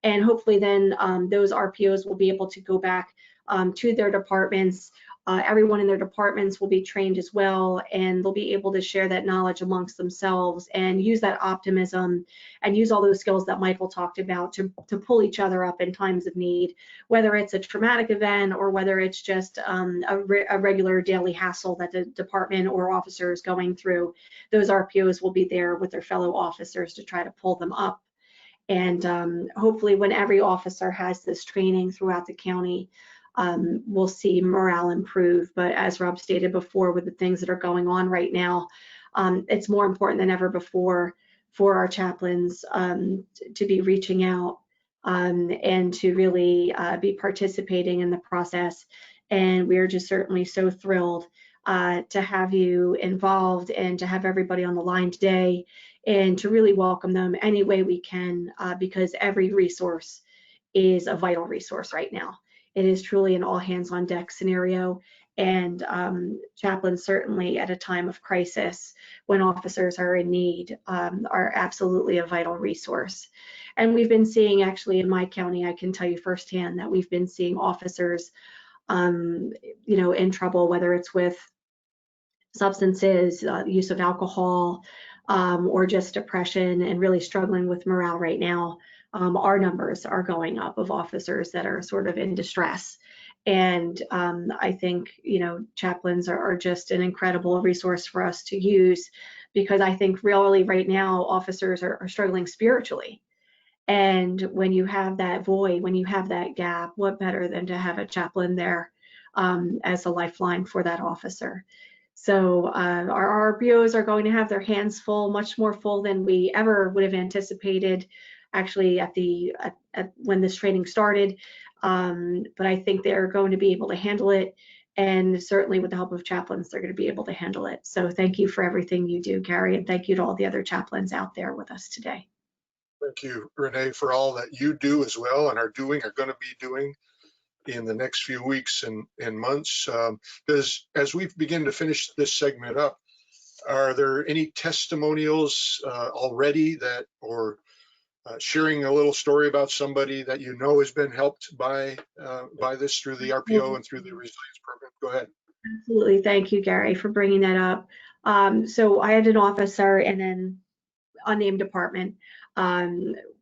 And hopefully then those RPOs will be able to go back to their departments. Everyone in their departments will be trained as well, and they'll be able to share that knowledge amongst themselves and use that optimism and use all those skills that Michael talked about to pull each other up in times of need, whether it's a traumatic event or whether it's just a regular daily hassle that the department or officer is going through. Those RPOs will be there with their fellow officers to try to pull them up. And hopefully when every officer has this training throughout the county, we'll see morale improve. But as Rob stated before, with the things that are going on right now, it's more important than ever before for our chaplains to be reaching out and to really be participating in the process. And we are just certainly so thrilled to have you involved and to have everybody on the line today and to really welcome them any way we can, because every resource is a vital resource right now. It is truly an all hands on deck scenario, and chaplains certainly at a time of crisis when officers are in need are absolutely a vital resource. And we've been seeing, actually in my county, I can tell you firsthand that we've been seeing officers in trouble, whether it's with substances, use of alcohol, or just depression, and really struggling with morale right now. Our numbers are going up of officers that are sort of in distress. And I think, chaplains are just an incredible resource for us to use, because I think really right now officers are struggling spiritually. And when you have that void, when you have that gap, what better than to have a chaplain there as a lifeline for that officer? So our RPOs are going to have their hands full, much more full than we ever would have anticipated, actually at when this training started. But I think they're going to be able to handle it, and certainly with the help of chaplains, they're going to be able to handle it. So thank you for everything you do, Gary, and thank you to all the other chaplains out there with us today. Thank you, Renee, for all that you do as well and are going to be doing in the next few weeks and months. As we begin to finish this segment up, are there any testimonials already that, or sharing a little story about somebody that has been helped by this through the RPO and through the Resilience program? Go ahead. Absolutely. Thank you, Gary, for bringing that up. So I had an officer in an unnamed department.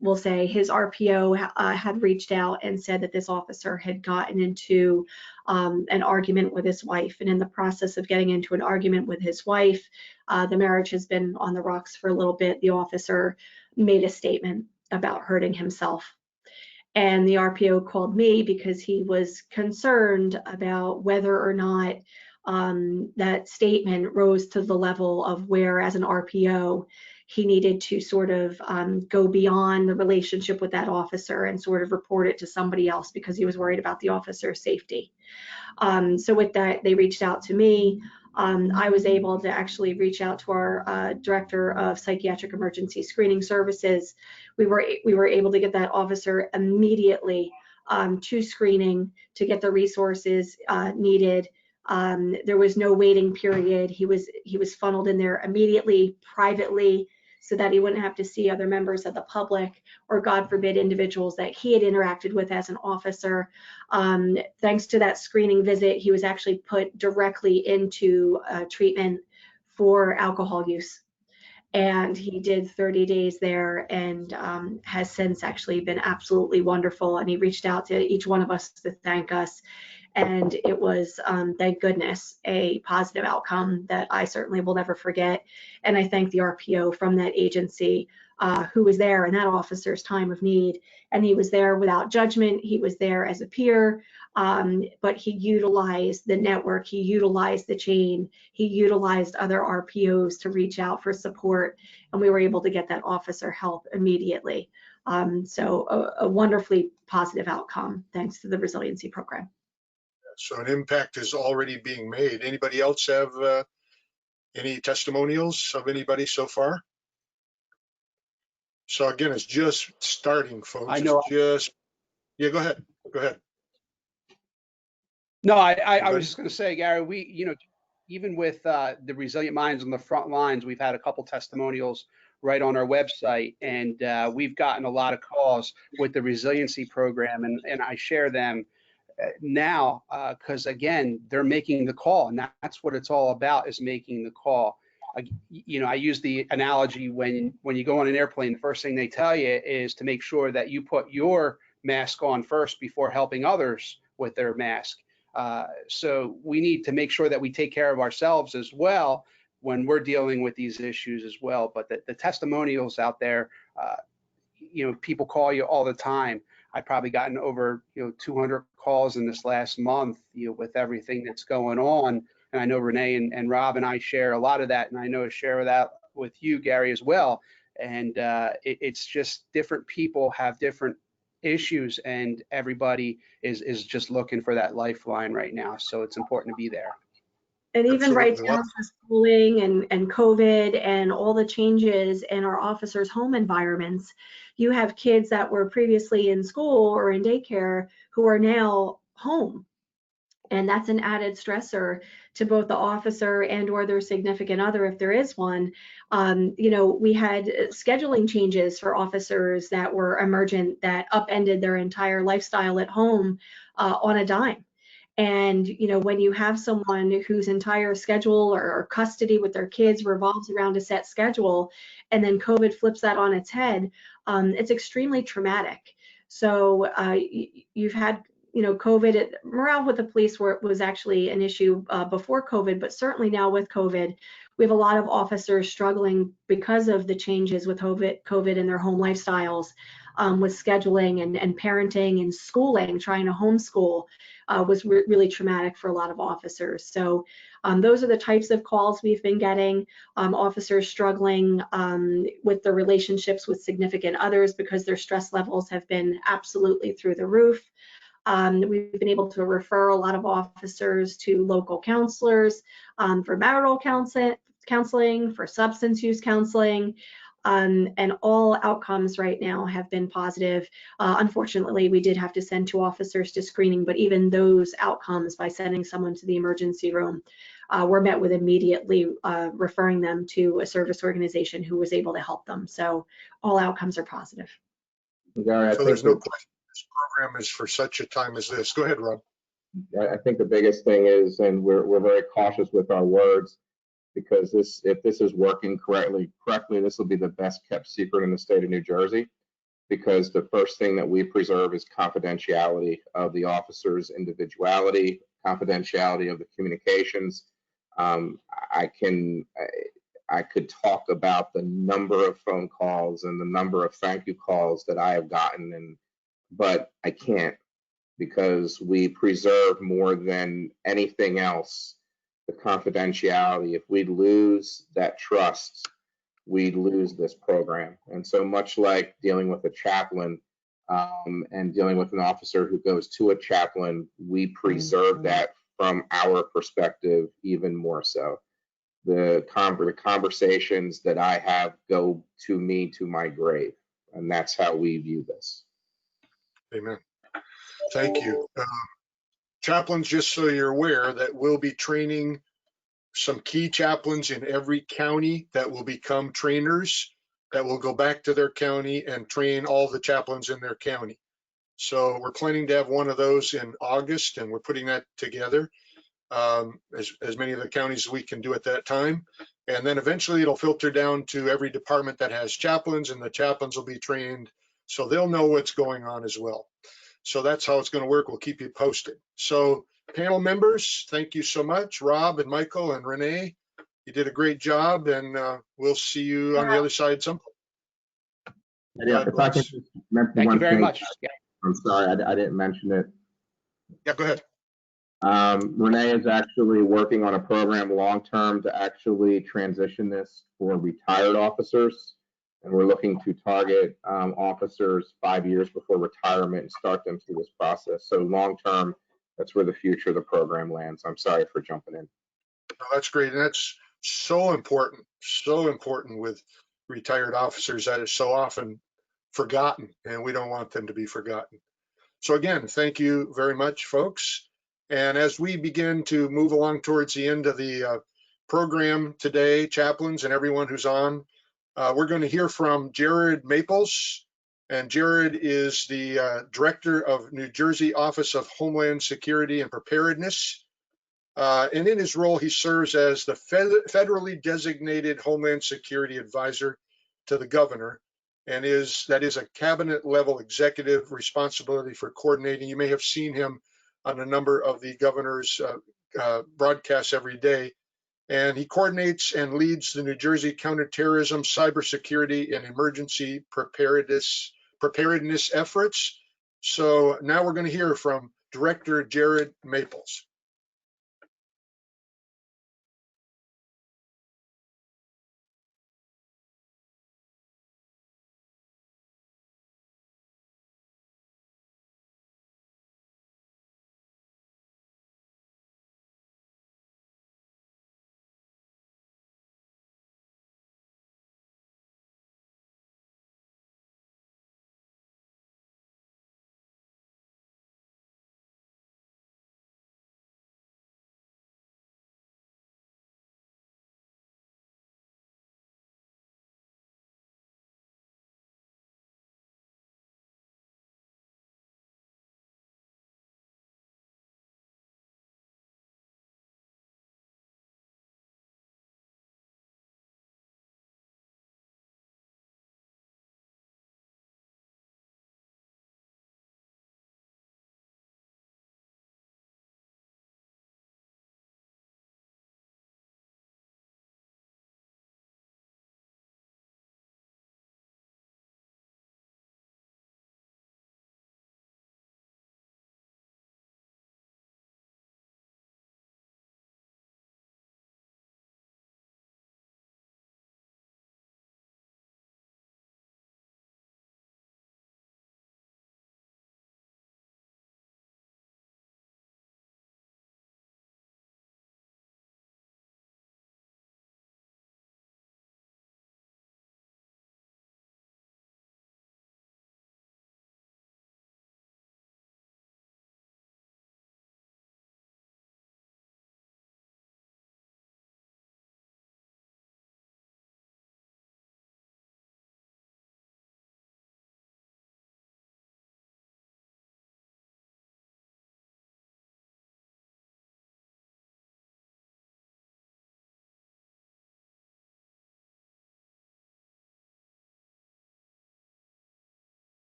We'll say his RPO had reached out and said that this officer had gotten into an argument with his wife. And in the process of getting into an argument with his wife, the marriage has been on the rocks for a little bit. The officer made a statement about hurting himself. And the RPO called me because he was concerned about whether or not that statement rose to the level of where, as an RPO, he needed to sort of go beyond the relationship with that officer and sort of report it to somebody else because he was worried about the officer's safety. So with that, they reached out to me. I was able to actually reach out to our director of psychiatric emergency screening services. We were able to get that officer immediately to screening to get the resources needed. There was no waiting period. He was funneled in there immediately, privately, so that he wouldn't have to see other members of the public or, God forbid, individuals that he had interacted with as an officer. Thanks to that screening visit, he was actually put directly into treatment for alcohol use. And he did 30 days there and has since actually been absolutely wonderful. And he reached out to each one of us to thank us. And it was, thank goodness, a positive outcome that I certainly will never forget. And I thank the RPO from that agency who was there in that officer's time of need. And he was there without judgment. He was there as a peer, but he utilized the network. He utilized the chain. He utilized other RPOs to reach out for support. And we were able to get that officer help immediately. So a wonderfully positive outcome thanks to the resiliency program. So an impact is already being made. Anybody else have any testimonials of anybody so far? So again, it's just starting, folks. I know. Yeah, go ahead. Go ahead. No, I was just going to say, Gary, we, even with the Resilient Minds on the front lines, we've had a couple testimonials right on our website, and we've gotten a lot of calls with the resiliency program, and I share them now because again, they're making the call, and that's what it's all about, is making the call. I use the analogy when you go on an airplane, the first thing they tell you is to make sure that you put your mask on first before helping others with their mask. So we need to make sure that we take care of ourselves as well when we're dealing with these issues as well. But the testimonials out there, people call you all the time. I've probably gotten over 200 calls in this last month, with everything that's going on. And I know Renee and Rob and I share a lot of that, and I know I share that with you, Gary, as well. And it's just different people have different issues, and everybody is just looking for that lifeline right now. So it's important to be there. And even Absolutely. right down to schooling and COVID and all the changes in our officers' home environments, you have kids that were previously in school or in daycare who are now home. And that's an added stressor to both the officer and or their significant other, if there is one. We had scheduling changes for officers that were emergent that upended their entire lifestyle at home on a dime. And, when you have someone whose entire schedule or custody with their kids revolves around a set schedule, and then COVID flips that on its head, it's extremely traumatic. So you've had, COVID, morale with the police was actually an issue before COVID, but certainly now with COVID, we have a lot of officers struggling because of the changes with COVID and their home lifestyles, with scheduling and parenting and schooling. Trying to homeschool was really traumatic for a lot of officers. So those are the types of calls we've been getting. Officers struggling with their relationships with significant others because their stress levels have been absolutely through the roof. We've been able to refer a lot of officers to local counselors for marital counseling, for substance use counseling, and all outcomes right now have been positive. Unfortunately, we did have to send 2 officers to screening, but even those outcomes, by sending someone to the emergency room, were met with immediately referring them to a service organization who was able to help them. So all outcomes are positive. Gary, So there's no question this program is for such a time as this. Go ahead, Rob. I think the biggest thing is, and we're very cautious with our words, because if this is working correctly, this will be the best kept secret in the state of New Jersey, because the first thing that we preserve is confidentiality of the officer's individuality, confidentiality of the communications. I could talk about the number of phone calls and the number of thank you calls that I have gotten, but I can't, because we preserve more than anything else the confidentiality. If we lose that trust, we'd lose this program. And so much like dealing with a chaplain and dealing with an officer who goes to a chaplain, we preserve that from our perspective even more so. The conversations that I have go to me to my grave, and that's how we view this. Amen. Thank you. Chaplains, just so you're aware, that we'll be training some key chaplains in every county that will become trainers, that will go back to their county and train all the chaplains in their county. So we're planning to have one of those in August, and we're putting that together, as many of the counties we can do at that time. And then eventually it'll filter down to every department that has chaplains, and the chaplains will be trained, so they'll know what's going on as well. So that's how it's going to work. We'll keep you posted. So panel members, thank you so much. Rob and Michael and Renee, you did a great job, and we'll see you on the other side sometime. God If I can bless. just mention Thank you one very thing. much. Yeah. I'm sorry, I didn't mention it. Yeah, go ahead. Renee is actually working on a program long-term to actually transition this for retired officers. And we're looking to target officers 5 years before retirement and start them through this process. So long-term, that's where the future of the program lands. I'm sorry for jumping in. Oh, that's great. And that's so important with retired officers. That is so often forgotten, and we don't want them to be forgotten. So again, thank you very much, folks. And as we begin to move along towards the end of the program today, chaplains and everyone who's on, we're going to hear from Jared Maples. And Jared is the Director of New Jersey Office of Homeland Security and Preparedness. And in his role, he serves as the federally designated Homeland Security Advisor to the governor, and that is a cabinet level executive responsibility for coordinating. You may have seen him on a number of the governor's broadcasts every day. And he coordinates and leads the New Jersey counterterrorism, cybersecurity, and emergency preparedness efforts. So now we're going to hear from Director Jared Maples.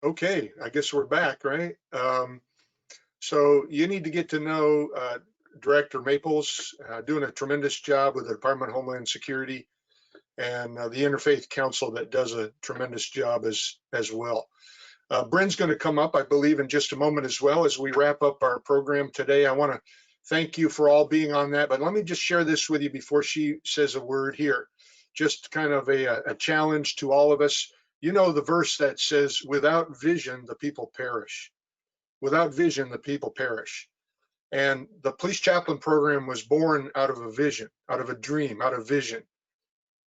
Okay, I guess we're back, right? So you need to get to know Director Maples, doing a tremendous job with the Department of Homeland Security, and the Interfaith Council that does a tremendous job as well. Bryn's going to come up, I believe, in just a moment as well as we wrap up our program today. I want to thank you for all being on that, but let me just share this with you before she says a word here. Just kind of a challenge to all of us. You know the verse that says, without vision, the people perish. Without vision, the people perish. And the police chaplain program was born out of a vision, out of a dream, out of vision.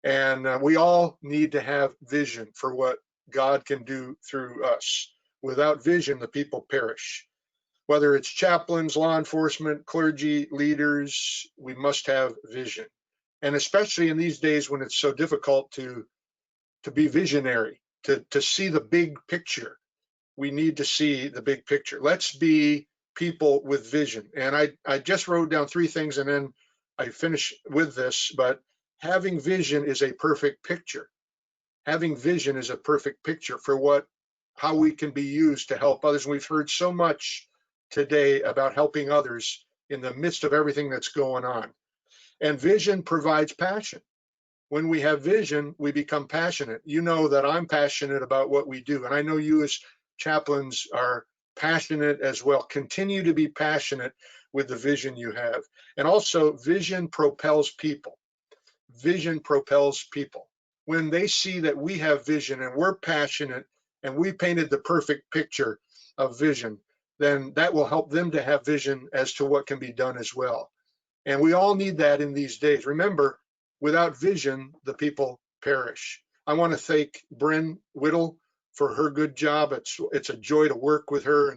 And we all need to have vision for what God can do through us. Without vision, the people perish. Whether it's chaplains, law enforcement, clergy, leaders, we must have vision. And especially in these days when it's so difficult to be visionary, to see the big picture. We need to see the big picture. Let's be people with vision. And I just wrote down 3 things and then I finish with this, but having vision is a perfect picture. Having vision is a perfect picture for how we can be used to help others. And we've heard so much today about helping others in the midst of everything that's going on. And vision provides passion. When we have vision, we become passionate. You know that I'm passionate about what we do. And I know you as chaplains are passionate as well. Continue to be passionate with the vision you have. And also, vision propels people. Vision propels people. When they see that we have vision and we're passionate and we painted the perfect picture of vision, then that will help them to have vision as to what can be done as well. And we all need that in these days. Remember, without vision, the people perish. I want to thank Bryn Whittle for her good job. It's a joy to work with her.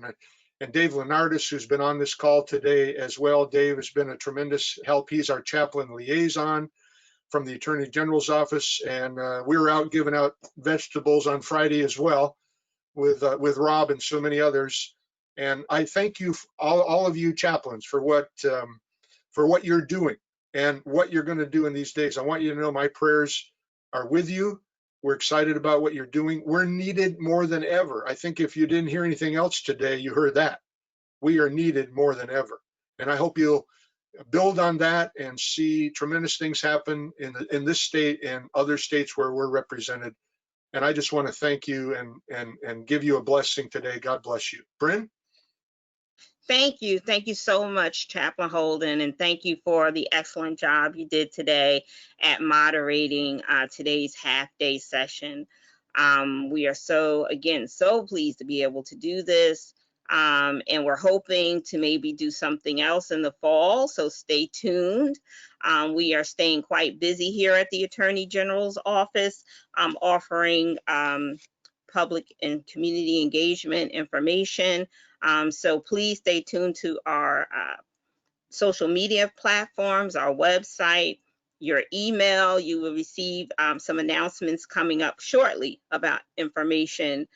And Dave Lenardis, who's been on this call today as well. Dave has been a tremendous help. He's our chaplain liaison from the Attorney General's office. And we were out giving out vegetables on Friday as well with Rob and so many others. And I thank you, all of you chaplains, for what you're doing and what you're going to do in these days. I want you to know my prayers are with you. We're excited about what you're doing. We're needed more than ever. I think if you didn't hear anything else today, you heard that. We are needed more than ever. And I hope you'll build on that and see tremendous things happen in this state and other states where we're represented. And I just want to thank you and give you a blessing today. God bless you. Bryn? Thank you. Thank you so much, Chaplain Holden, and thank you for the excellent job you did today at moderating today's half-day session. We are so pleased to be able to do this, and we're hoping to maybe do something else in the fall, so stay tuned. We are staying quite busy here at the Attorney General's office, offering public and community engagement information. So please stay tuned to our social media platforms, our website, your email. You will receive some announcements coming up shortly about information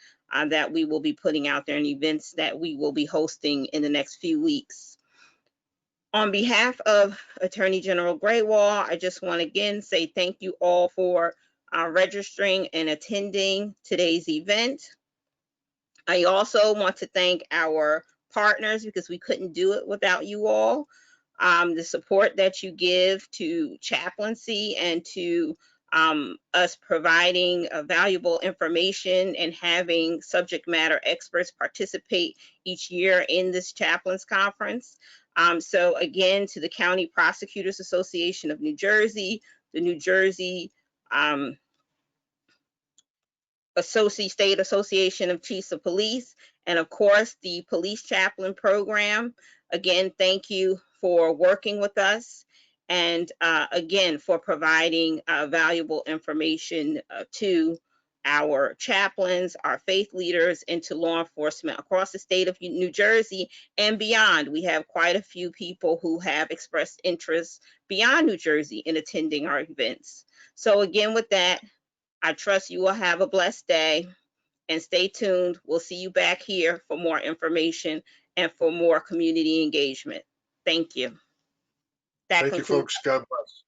that we will be putting out there and events that we will be hosting in the next few weeks. On behalf of Attorney General Graywall, I just want to again say thank you all for registering and attending today's event. I also want to thank our partners because we couldn't do it without you all. The support that you give to chaplaincy and to us providing valuable information and having subject matter experts participate each year in this chaplains conference. So again, to the County Prosecutors Association of New Jersey, the New Jersey State Association of Chiefs of Police, and of course the Police Chaplain Program. Again, thank you for working with us and again for providing valuable information to our chaplains, our faith leaders, and to law enforcement across the state of New Jersey and beyond. We have quite a few people who have expressed interest beyond New Jersey in attending our events. So again, with that, I trust you will have a blessed day and stay tuned. We'll see you back here for more information and for more community engagement. Thank you. Thank you, folks. God bless.